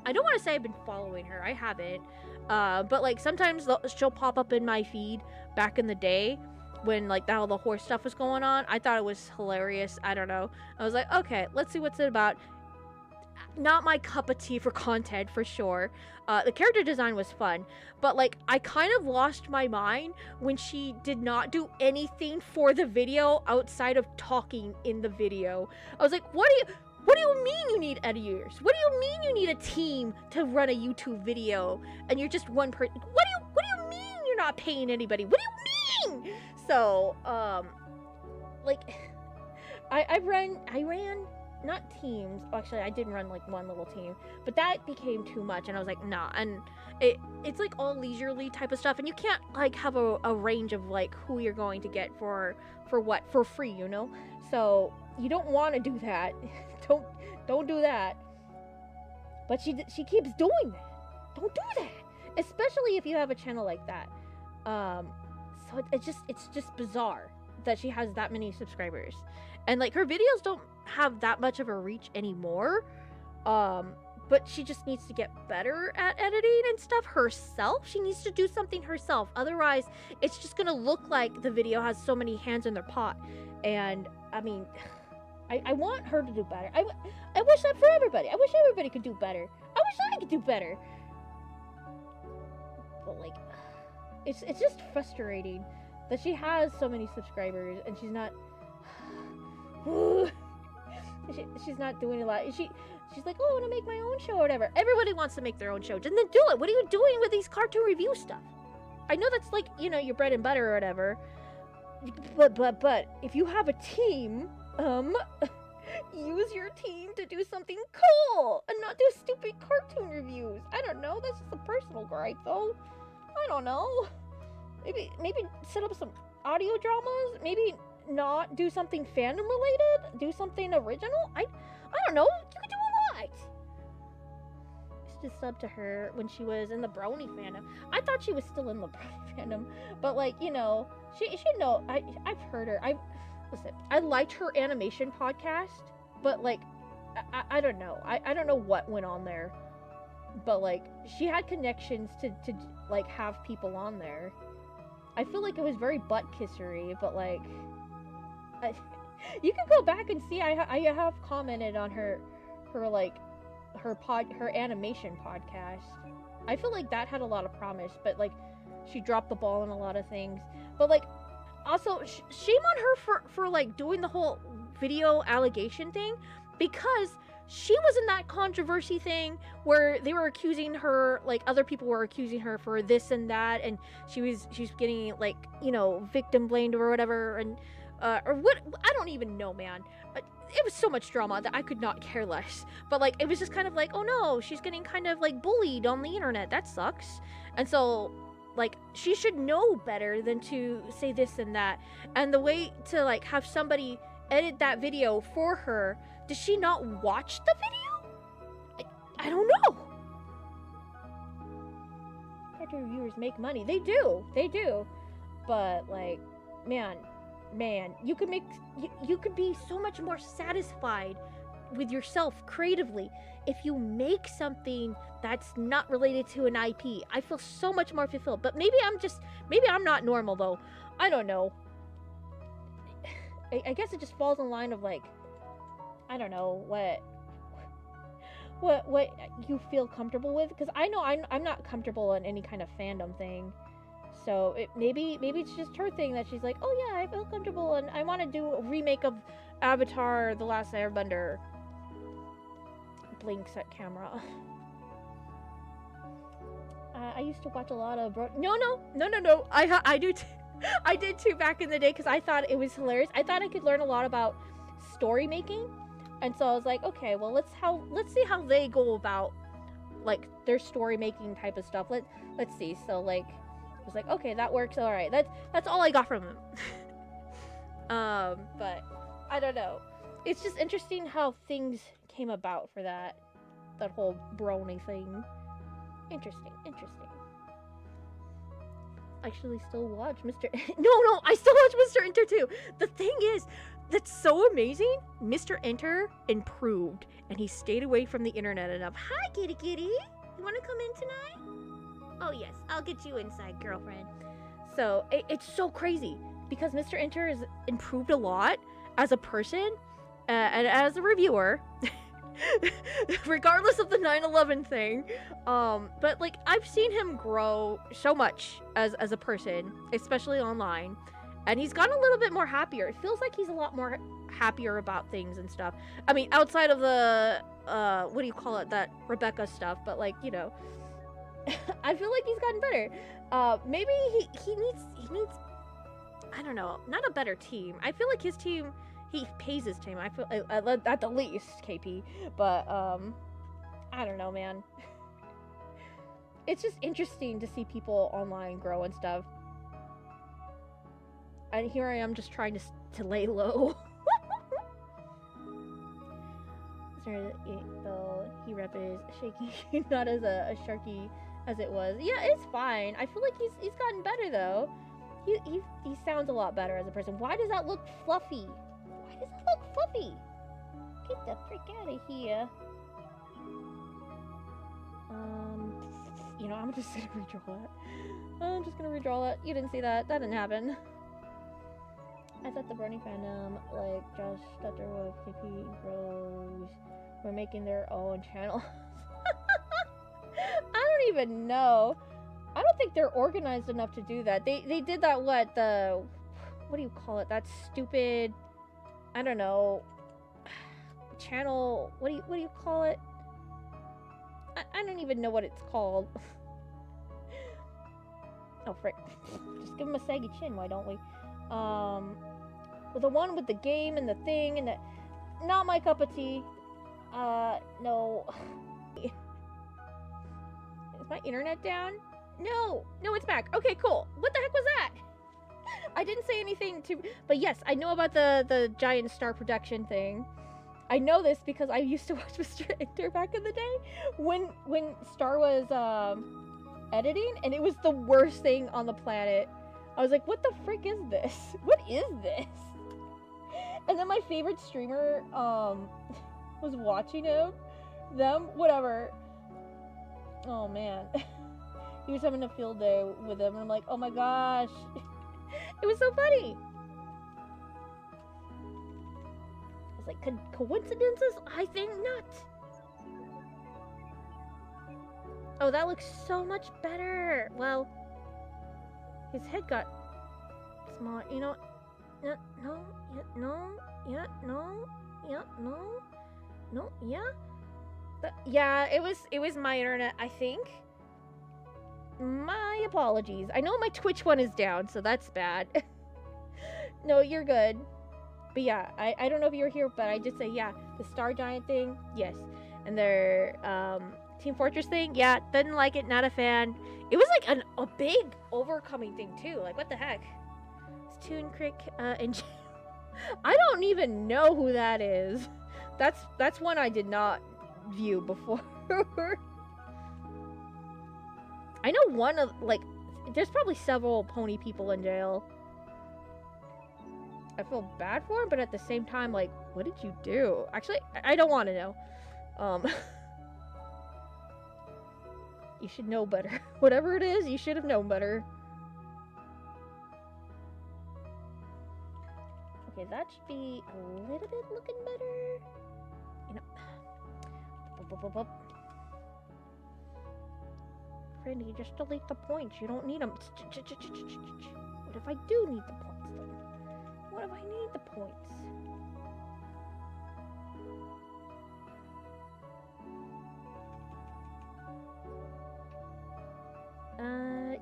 don't want to say I've been following her. I haven't. But like sometimes she'll pop up in my feed back in the day when like all the horse stuff was going on. I thought it was hilarious. I don't know. I was like, okay, let's see what's it about. not my cup of tea for content for sure. The character design was fun, but like I kind of lost my mind when she did not do anything for the video outside of talking in the video. I was like, what do you mean you need editors? What do you mean you need a team to run a YouTube video and you're just one person? What do you mean you're not paying anybody? What do you mean? So, like I ran not teams. Actually, I did run like one little team, but that became too much, and I was like, nah. And it's like all leisurely type of stuff, and you can't like have a range of like who you're going to get for what for free, you know. So you don't want to do that. don't do that. But she keeps doing that. Don't do that, especially if you have a channel like that. So it's just bizarre that she has that many subscribers, and like her videos don't have that much of a reach anymore. But she just needs to get better at editing and stuff herself. She needs to do something herself. Otherwise, it's just gonna look like the video has so many hands in their pot. And I mean, I want her to do better. I wish that for everybody. I wish everybody could do better. I wish I could do better. But like, it's just frustrating that she has so many subscribers and she's not she's not doing a lot. She's like, oh, I want to make my own show or whatever. Everybody wants to make their own show, and then do it. What are you doing with these cartoon review stuff? I know that's like, you know, your bread and butter or whatever, but if you have a team, use your team to do something cool and not do stupid cartoon reviews. I don't know, that's just a personal gripe though. I don't know. Maybe set up some audio dramas. Maybe not do something fandom related. Do something original. I don't know. You can do a lot. I used to sub to her when she was in the Brony fandom. I thought she was still in the Brony fandom, but like, you know, she know. I've heard her. Listen. I liked her animation podcast, but like, I don't know. I don't know what went on there, but like, she had connections to like have people on there. I feel like it was very butt kissery, but like, you can go back and see. I have commented on her animation podcast. I feel like that had a lot of promise, but like, she dropped the ball on a lot of things. But like, also shame on her for like doing the whole video allegation thing, because she was in that controversy thing where they were accusing her, like other people were accusing her for this and that, and she's getting like, you know, victim blamed or whatever, and or what, I don't even know, man. It was so much drama that I could not care less. But like, it was just kind of like, oh no, she's getting kind of like bullied on the internet. That sucks. And so like, she should know better than to say this and that. And the way to like have somebody edit that video for her, does she not watch the video? I don't know. Cartoon reviewers make money. They do. But like, man, you could be so much more satisfied with yourself creatively if you make something that's not related to an IP. I feel so much more fulfilled. But maybe I'm not normal though. I don't know. I guess it just falls in line of like, I don't know what you feel comfortable with, because I know I'm not comfortable in any kind of fandom thing. So maybe it's just her thing that she's like, oh yeah, I feel comfortable and I want to do a remake of Avatar: The Last Airbender. Blinks at camera. I used to watch a lot of No. I do. I did too back in the day, because I thought it was hilarious. I thought I could learn a lot about story making, and so I was like, okay, well let's see how they go about like their story making type of stuff. Let's see. So like, I was like, okay, that works. All right, that's all I got from them. But I don't know. It's just interesting how things came about for that whole brony thing. Interesting. Actually still watch Mr. No, I still watch Mr. Enter too. The thing is, that's so amazing. Mr. Enter improved, and he stayed away from the internet enough. Hi, kitty. You want to come in tonight? Oh yes, I'll get you inside, girlfriend. So it's so crazy because Mr. Enter has improved a lot as a person and as a reviewer. regardless of the 9/11 thing. But like I've seen him grow so much as a person, especially online, and he's gotten a little bit more happier. It feels like he's a lot more happier about things and stuff. I mean, outside of the what do you call it, that Rebecca stuff, but like, you know, I feel like he's gotten better. Maybe he needs I don't know, not a better team. I feel like his team, he pays his team. I feel at the least, KP. But I don't know, man. It's just interesting to see people online grow and stuff. And here I am just trying to lay low. Sorry, though he rep is shaky, not as a sharky as it was. Yeah, it's fine. I feel like he's gotten better though. He sounds a lot better as a person. Why does that look fluffy? Why does that look fluffy? Get the frick out of here. You know, I'm just gonna redraw that. I'm just gonna redraw that. You didn't see that. That didn't happen. I thought the Bernie fandom, like Josh Stutter with KP Rose, were making their own channel. I don't even know. I don't think they're organized enough to do that. They did that, what do you call it? That stupid, I don't know, channel, what do you call it? I don't even know what it's called. Oh frick. Just give him a saggy chin, why don't we? Well, the one with the game and the thing and the, not my cup of tea. No. Is my internet down? No, it's back. Okay, cool. What the heck was that? I didn't say anything to, but yes, I know about the giant star production thing. I know this because I used to watch Mr. Enter back in the day when Star was editing, and it was the worst thing on the planet. I was like, what the frick is this? What is this? And then my favorite streamer was watching whatever. Oh man. He was having a field day with him, and I'm like, oh my gosh. It was so funny. I was like, coincidences? I think not. Oh, that looks so much better. Well, his head got small. You know, yeah, it was my internet, I think. My apologies. I know my Twitch one is down, so that's bad. No, you're good. But yeah, I don't know if you were here, but I did say, yeah, the Star Giant thing, yes. And their Team Fortress thing, yeah, didn't like it, not a fan. It was like a big overcoming thing too. Like, what the heck? It's Toon Crick and I don't even know who that is. That's one I did not view before. I know one of, like, there's probably several pony people in jail. I feel bad for him, but at the same time, like, what did you do? Actually, I don't want to know. You should know better. Whatever it is, you should have known better. Okay, that should be a little bit looking better. You know. Randy, just delete the points. You don't need them. What if I do need the points, though? What if I need the points?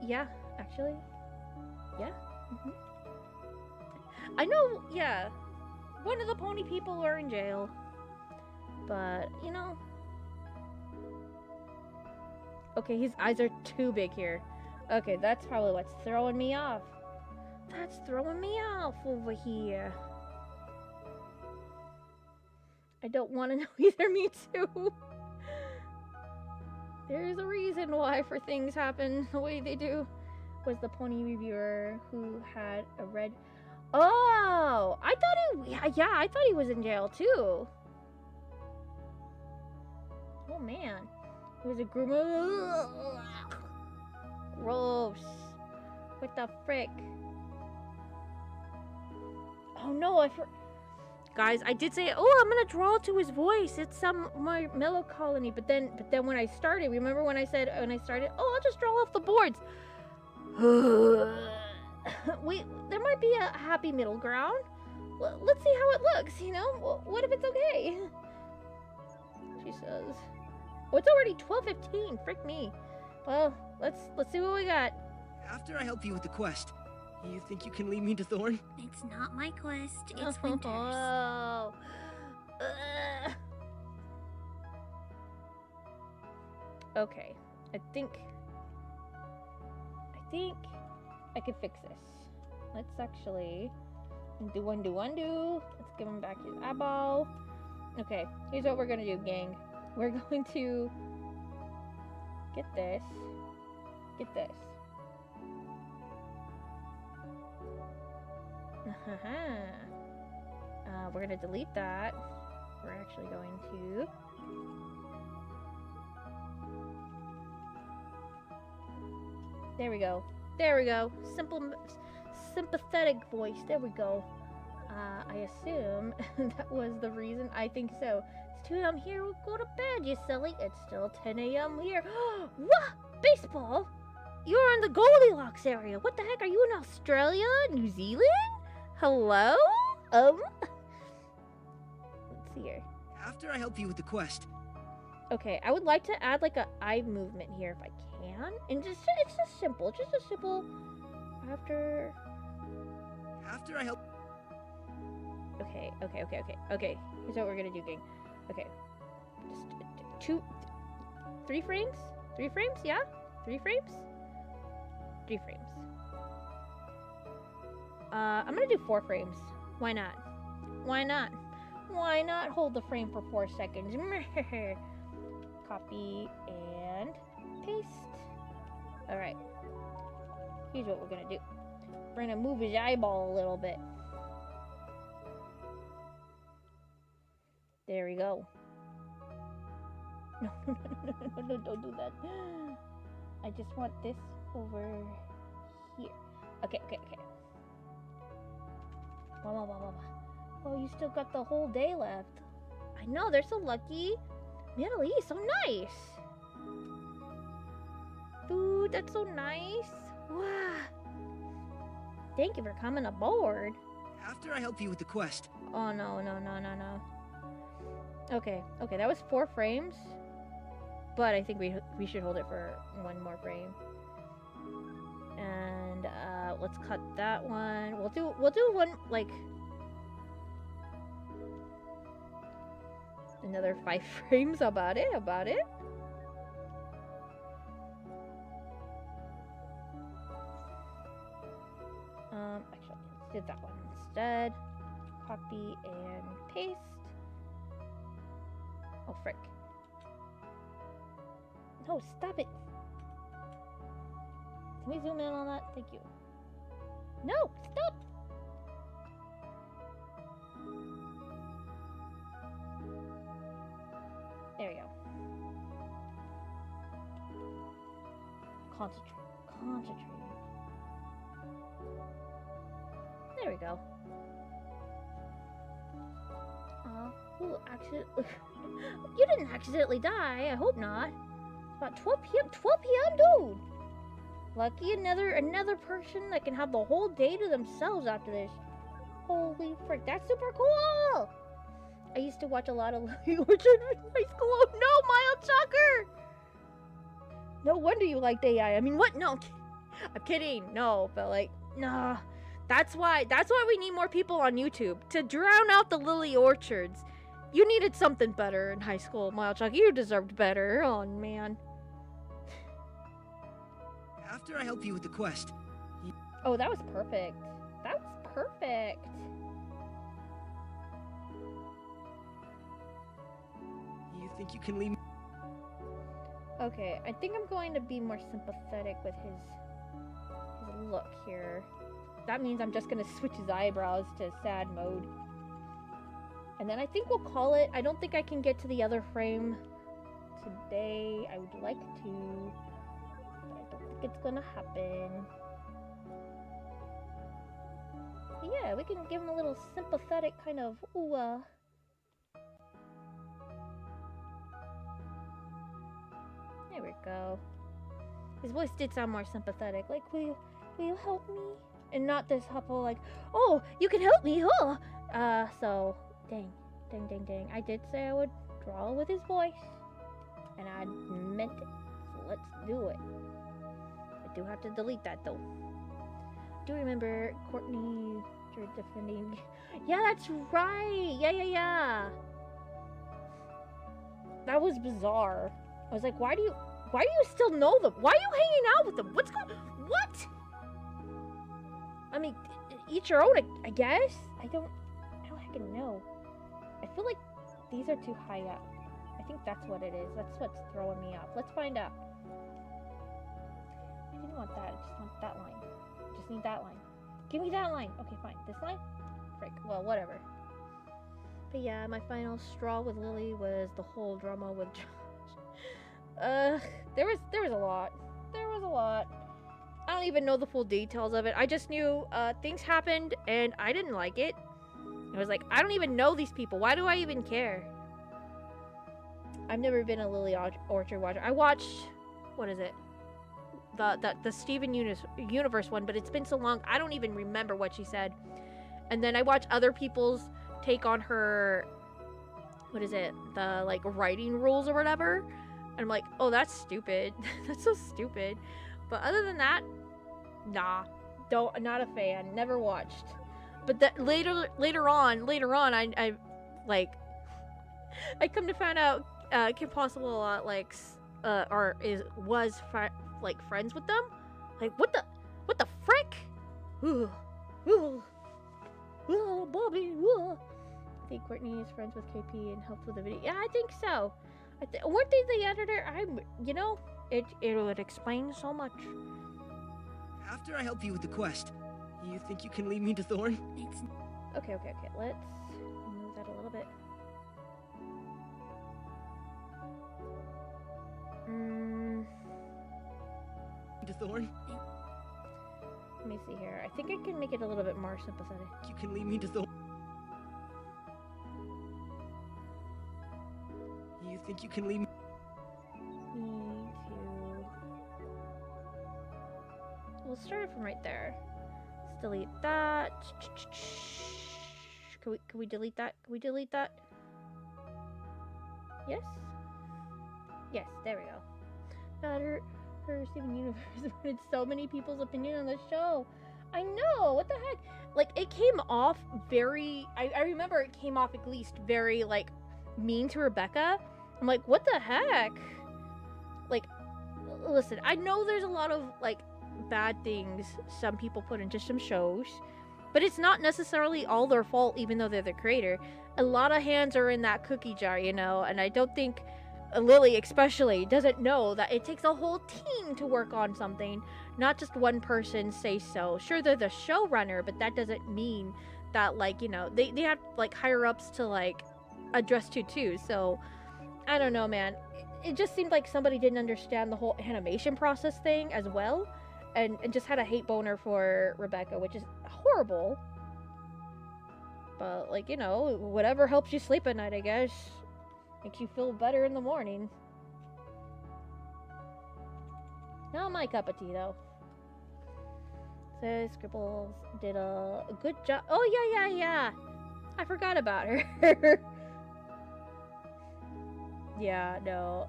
Yeah, actually. Yeah. I know, yeah. One of the pony people are in jail. But, you know. Okay, his eyes are too big here. Okay, that's probably what's throwing me off. That's throwing me off over here. I don't want to know either, me too. There's a reason why for things happen the way they do. Was the pony reviewer who had a red... Oh! I thought he... Yeah, I thought he was in jail too. Oh man. He was a groomer. Gross. What the frick? Oh no, Guys, I did say, oh, I'm gonna draw to his voice. It's some my mellow colony. But then when I started, remember when I started, oh, I'll just draw off the boards. There might be a happy middle ground. Let's see how it looks. You know, what if it's okay? She says. Oh, it's already 12:15. Frick me. Well, let's see what we got. After I help you with the quest, you think you can lead me to Thorn? It's not my quest, it's Winter's. Oh. Okay, I think I can fix this. Let's actually undo. Let's give him back his eyeball. Okay, here's what we're gonna do, gang. We're going to get this. We're gonna delete that. We're actually going to there we go. Sympathetic voice. There we go. I assume that was the reason. I think so. It's 2 a.m. here. We'll go to bed, you silly. It's still 10 a.m. here. What? Baseball? You're in the Goldilocks area. What the heck? Are you in Australia? New Zealand? Hello? Let's see here. After I help you with the quest. Okay, I would like to add like a eye movement here if I can. And it's just simple. Just a simple after I help. Okay. Here's what we're gonna do, gang. Okay. Just 3 frames? 3 frames, yeah? 3 frames? 3 frames. I'm gonna do 4 frames. Why not? Why not hold the frame for 4 seconds? Copy and paste. Alright. Here's what we're gonna do. We're gonna move his eyeball a little bit. There we go. No, don't do that. I just want this over here. Okay. Blah. Oh, you still got the whole day left. I know, they're so lucky. Middle East, so nice. Dude, that's so nice. Wow. Thank you for coming aboard. After I help you with the quest. Oh, no. Okay, that was 4 frames. But I think we should hold it for 1 more frame. And let's cut that one. We'll do one like another 5 frames. About it. Actually, let's do that one instead. Copy and paste. Oh, frick. No, stop it. Can we zoom in on that? Thank you. No, stop. There we go. Concentrate. There we go. Ooh, you didn't accidentally die. I hope not. It's about 12 p.m. 12 p.m., dude. Lucky another person that can have the whole day to themselves after this. Holy frick, that's super cool. I used to watch a lot of Lily Orchard in high school. Oh no, Mild Shocker! No wonder you liked AI. I mean, what? No, I'm kidding. No, but like, nah. That's why we need more people on YouTube to drown out the Lily Orchards. You needed something better in high school, Mild Shocker. You deserved better. Oh man. After I help you with the quest. Oh, that was perfect. That was perfect. You think you can leave me? Okay, I think I'm going to be more sympathetic with his look here. That means I'm just going to switch his eyebrows to sad mode. And then I think we'll call it. I don't think I can get to the other frame today. I would like to, but I don't think it's going to happen. Yeah, we can give him a little sympathetic kind of, ooh, There we go. His voice did sound more sympathetic. Like, will you help me? And not this hupple like, oh, you can help me, huh? So, dang. I did say I would draw with his voice. And I meant it. So let's do it. I do have to delete that, though. Do you remember Courtney defending? Yeah, that's right. Yeah. That was bizarre. I was like, why do you still know them? Why are you hanging out with them? What's going? What? I mean, each your own, I guess. I don't heckin' know. I feel like these are too high up. I think that's what it is. That's what's throwing me off. Let's find out. I didn't want that. I just want that line. I just need that line. Give me that line. Okay, fine. This line? Frick. Well, whatever. But yeah, my final straw with Lily was the whole drama with Josh. There was a lot. There was a lot. I don't even know the full details of it. I just knew things happened and I didn't like it. I was like, I don't even know these people. Why do I even care? I've never been a Lily Orchard watcher. I watched, what is it? The Steven Universe one, but it's been so long, I don't even remember what she said. And then I watched other people's take on her, what is it? The, like, writing rules or whatever. And I'm like, oh, that's stupid. That's so stupid. But other than that, nah. Not a fan. Never watched. But that later on, I come to find out Kim Possible was friends with them. Like, what the frick? Ooh, Bobby. Ooh. I think Courtney is friends with KP and helped with the video. Yeah, I think so. Weren't they the editor? It would explain so much. After I help you with the quest, you think you can lead me to Thorn? Okay. Let's move that a little bit. To Thorn? Let me see here. I think I can make it a little bit more sympathetic. You can lead me to Thorn. You think you can lead me? We'll start it from right there. Let's delete that. Can we delete that? Can we delete that? Yes? Yes, there we go. God, her Steven Universe wanted so many people's opinion on the show. I know, what the heck? Like, it came off very, I remember it came off at least very, like, mean to Rebecca. I'm like, what the heck? Like, listen, I know there's a lot of, like, bad things some people put into some shows, but it's not necessarily all their fault, even though they're the creator. A lot of hands are in that cookie jar, you know, and I don't think Lily especially doesn't know that it takes a whole team to work on something, not just one person say so. Sure, they're the showrunner, but that doesn't mean that, like, you know, they have, like, higher ups to, like, address to too. So I don't know, man. It just seemed like somebody didn't understand the whole animation process thing as well, and just had a hate boner for Rebecca, which is horrible. But, like, you know, whatever helps you sleep at night, I guess. Makes you feel better in the morning. Not my cup of tea, though. Says Scribbles did a good job. Oh, yeah. I forgot about her. Yeah, no.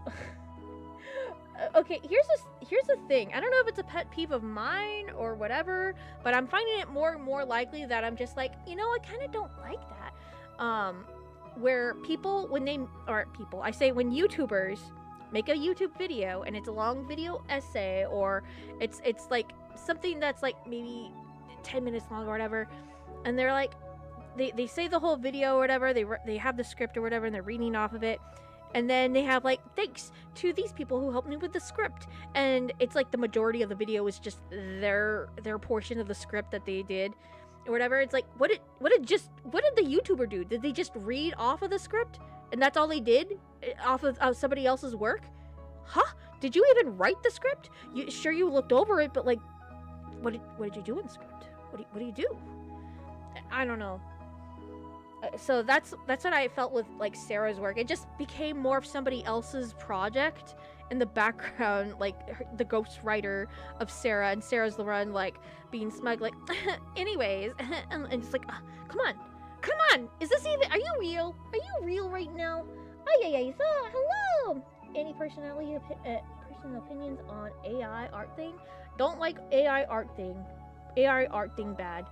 Okay, here's the thing. I don't know if it's a pet peeve of mine or whatever, but I'm finding it more and more likely that I'm just like, you know, I kind of don't like that. Where people, when YouTubers make a YouTube video and it's a long video essay, or it's like something that's like maybe 10 minutes long or whatever, and they're like, they say the whole video or whatever, they have the script or whatever, and they're reading off of it. And then they have, like, thanks to these people who helped me with the script. And it's like the majority of the video is just their portion of the script that they did or whatever. It's like, what did the YouTuber do? Did they just read off of the script? And that's all they did? Off of somebody else's work? Huh? Did you even write the script? You looked over it, but, like, what did you do in the script? What do you do? I don't know. So that's what I felt with like Sarah's work. It just became more of somebody else's project in the background, like the ghost writer of Sarah, and Sarah's the one like being smug, like, anyways, and it's like, come on, is this even? Are you real? Are you real right now? Oh yeah, so hello. Any personal opinions on AI art thing? Don't like AI art thing. AI art thing bad.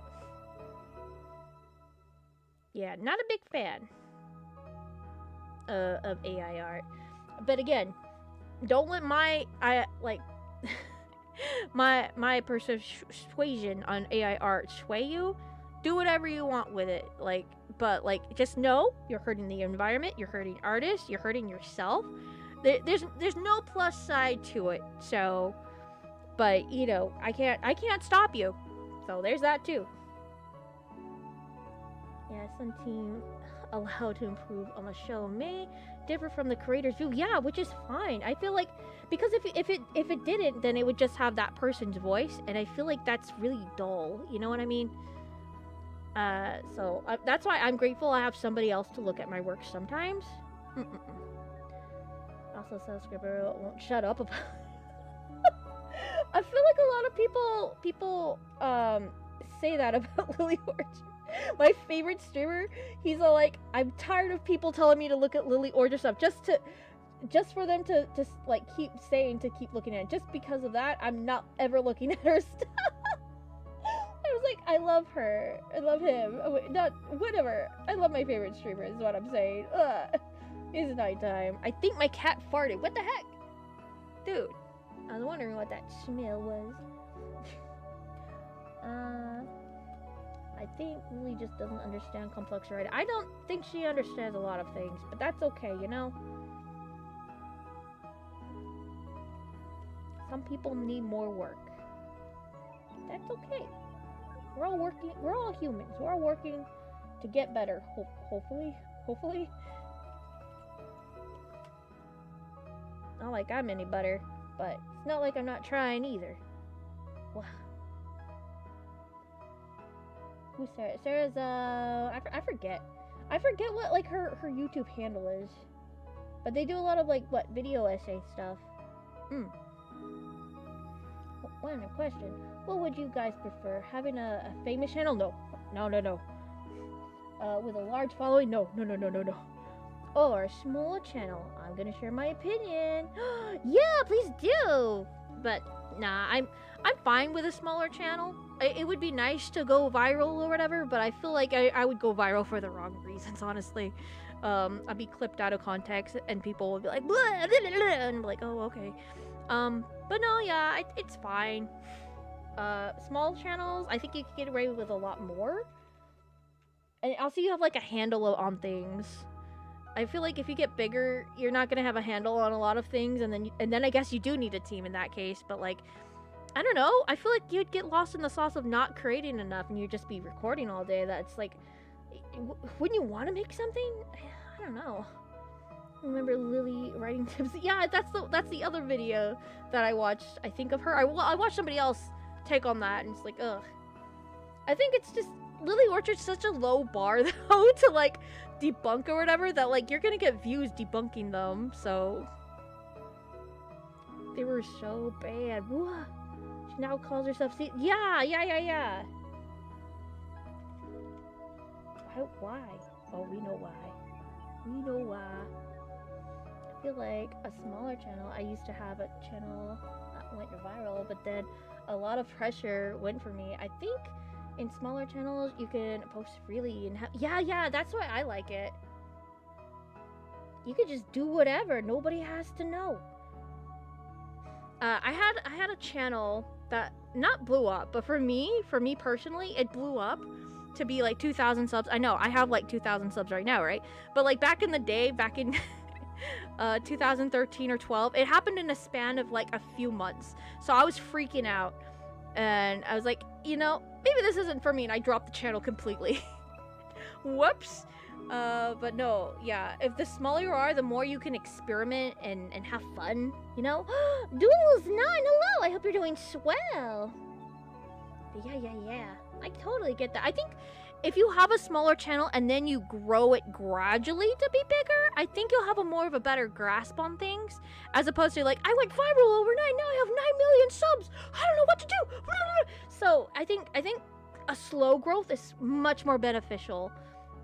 Yeah, not a big fan of AI art. But again, don't let my my persuasion on AI art sway you. Do whatever you want with it. But just know you're hurting the environment, you're hurting artists, you're hurting yourself. There's no plus side to it. So, but you know, I can't stop you. So there's that too. Yeah, some team allowed to improve on the show may differ from the creator's view. Yeah, which is fine. I feel like, because if it didn't, then it would just have that person's voice, and I feel like that's really dull. You know what I mean? So that's why I'm grateful I have somebody else to look at my work sometimes. Also, Scribber won't shut up about. I feel like a lot of people say that about Lily Orchard. My favorite streamer, he's all like, I'm tired of people telling me to look at Lily Orchard stuff, just for them to just like keep saying to keep looking at it. Just because of that, I'm not ever looking at her stuff. I was like, I love her, I love him, not whatever. I love my favorite streamer is what I'm saying. It's nighttime. I think my cat farted. What the heck, dude? I was wondering what that smell was. I think Lily just doesn't understand complex writing. I don't think she understands a lot of things, but that's okay, you know? Some people need more work. That's okay. We're all working, we're all humans. We're all working to get better, hopefully. Not like I'm any better, but it's not like I'm not trying either. Wow. Who's Sarah? Sarah's, I forget. I forget what, like, her YouTube handle is. But they do a lot of, like, what, video essay stuff. One question. What would you guys prefer? Having a famous channel? No. With a large following? No. Or a small channel? I'm gonna share my opinion. Yeah, please do! But, nah, I'm fine with a smaller channel. It would be nice to go viral or whatever, but I feel like I would go viral for the wrong reasons, honestly. I'd be clipped out of context, and people would be like, blah, blah, blah, blah, and I'm like, oh, okay. But no, yeah, it's fine. Small channels, I think you can get away with a lot more. And also you have, like, a handle on things. I feel like if you get bigger, you're not gonna have a handle on a lot of things, and then I guess you do need a team in that case, but, like, I don't know. I feel like you'd get lost in the sauce of not creating enough, and you'd just be recording all day. That's like, wouldn't you want to make something? I don't know. Remember Lily writing tips? Yeah, that's the other video that I watched. I think of her. I watched somebody else take on that, and it's like, ugh. I think it's just Lily Orchard's such a low bar though to like debunk or whatever that like you're gonna get views debunking them. So they were so bad. What? Now calls herself yeah. Why? Oh, we know why. I feel like a smaller channel. I used to have a channel that went viral, but then a lot of pressure went for me. I think in smaller channels you can post freely and yeah, that's why I like it. You could just do whatever. Nobody has to know. I had a channel that not blew up, but for me personally, it blew up to be like 2,000 subs. I know I have like 2,000 subs right now, right? But like back in the day, back in 2013 or 12, it happened in a span of like a few months. So I was freaking out, and I was like, you know, maybe this isn't for me, and I dropped the channel completely. Whoops. But no, yeah, if the smaller you are, the more you can experiment and have fun, you know? Duels9, hello! I hope you're doing swell! But yeah, I totally get that. I think if you have a smaller channel and then you grow it gradually to be bigger, I think you'll have a more of a better grasp on things, as opposed to like, I went viral overnight, now I have 9 million subs, I don't know what to do. So I think a slow growth is much more beneficial,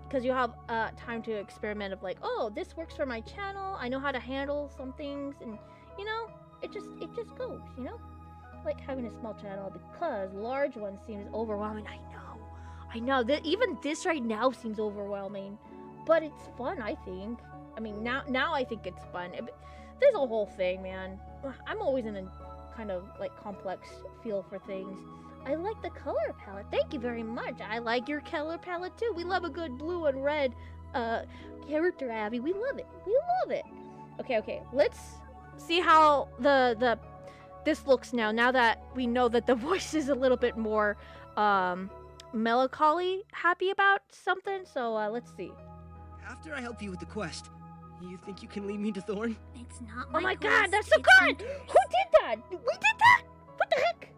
because you have time to experiment of like, oh, this works for my channel, I know how to handle some things, and you know, it just goes, you know, like having a small channel, because large one seems overwhelming. I know that even this right now seems overwhelming, but it's fun, I think. I mean, now I think it's fun. There's a whole thing, man. I'm always in a kind of like complex feel for things. I like the color palette. Thank you very much. I like your color palette too. We love a good blue and red character, Abby. We love it. We love it. Okay. Let's see how this looks now that we know that the voice is a little bit more melancholy, happy about something. So let's see. After I help you with the quest, you think you can lead me to Thorn? It's not my Oh my quest. god, that's so it's good! Winter's. Who did that? We did that? What the heck?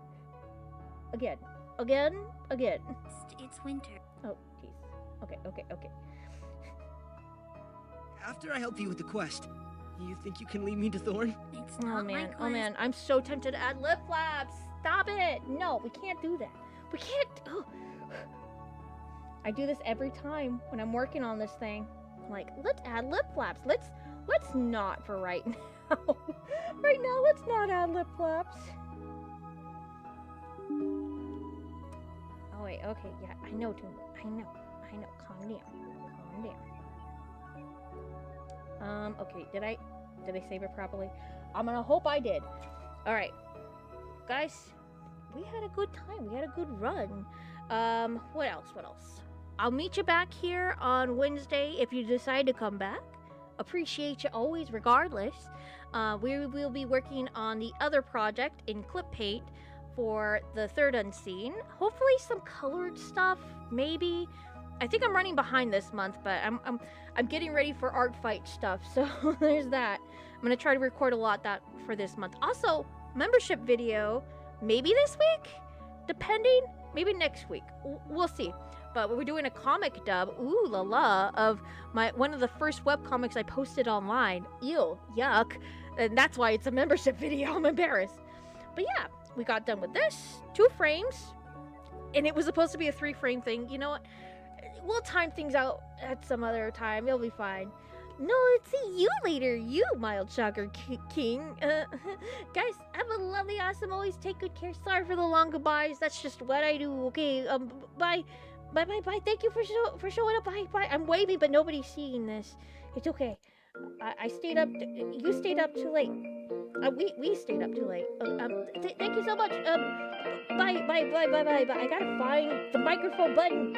Again. It's winter. Oh, jeez. Okay. After I help you with the quest, you think you can lead me to Thorn? It's Oh not my man, quest. oh man, I'm so tempted to add lip flaps. Stop it! No, we can't do that. We can't. Oh. I do this every time when I'm working on this thing. I'm like, let's add lip flaps. Let's not for right now. Right now, let's not add lip flaps. Oh wait, okay, yeah, I know too much. I know. Calm down. Okay, did I save it properly? I'm gonna hope I did. All right, guys, we had a good time. We had a good run. What else? I'll meet you back here on Wednesday if you decide to come back. Appreciate you always, regardless. We will be working on the other project in clip paint for the third unseen. Hopefully some colored stuff, maybe. I think I'm running behind this month, but I'm getting ready for art fight stuff. So there's that. I'm gonna try to record a lot that for this month. Also, membership video, maybe this week, depending. Maybe next week. We'll see. But we're doing a comic dub, ooh la la, of one of the first webcomics I posted online. Ew, yuck. And that's why it's a membership video. I'm embarrassed. But yeah, we got done with this. 2 frames. And it was supposed to be a 3-frame thing. You know what? We'll time things out at some other time. It'll be fine. No, let's see you later. You, mild shocker king. Guys, have a lovely, awesome, always take good care. Sorry for the long goodbyes. That's just what I do. Okay, bye. Bye. Thank you for showing up. Bye. I'm waving, but nobody's seeing this. It's okay. I stayed up. You stayed up too late. We stayed up too late. Thank you so much. Bye. I gotta find the microphone button.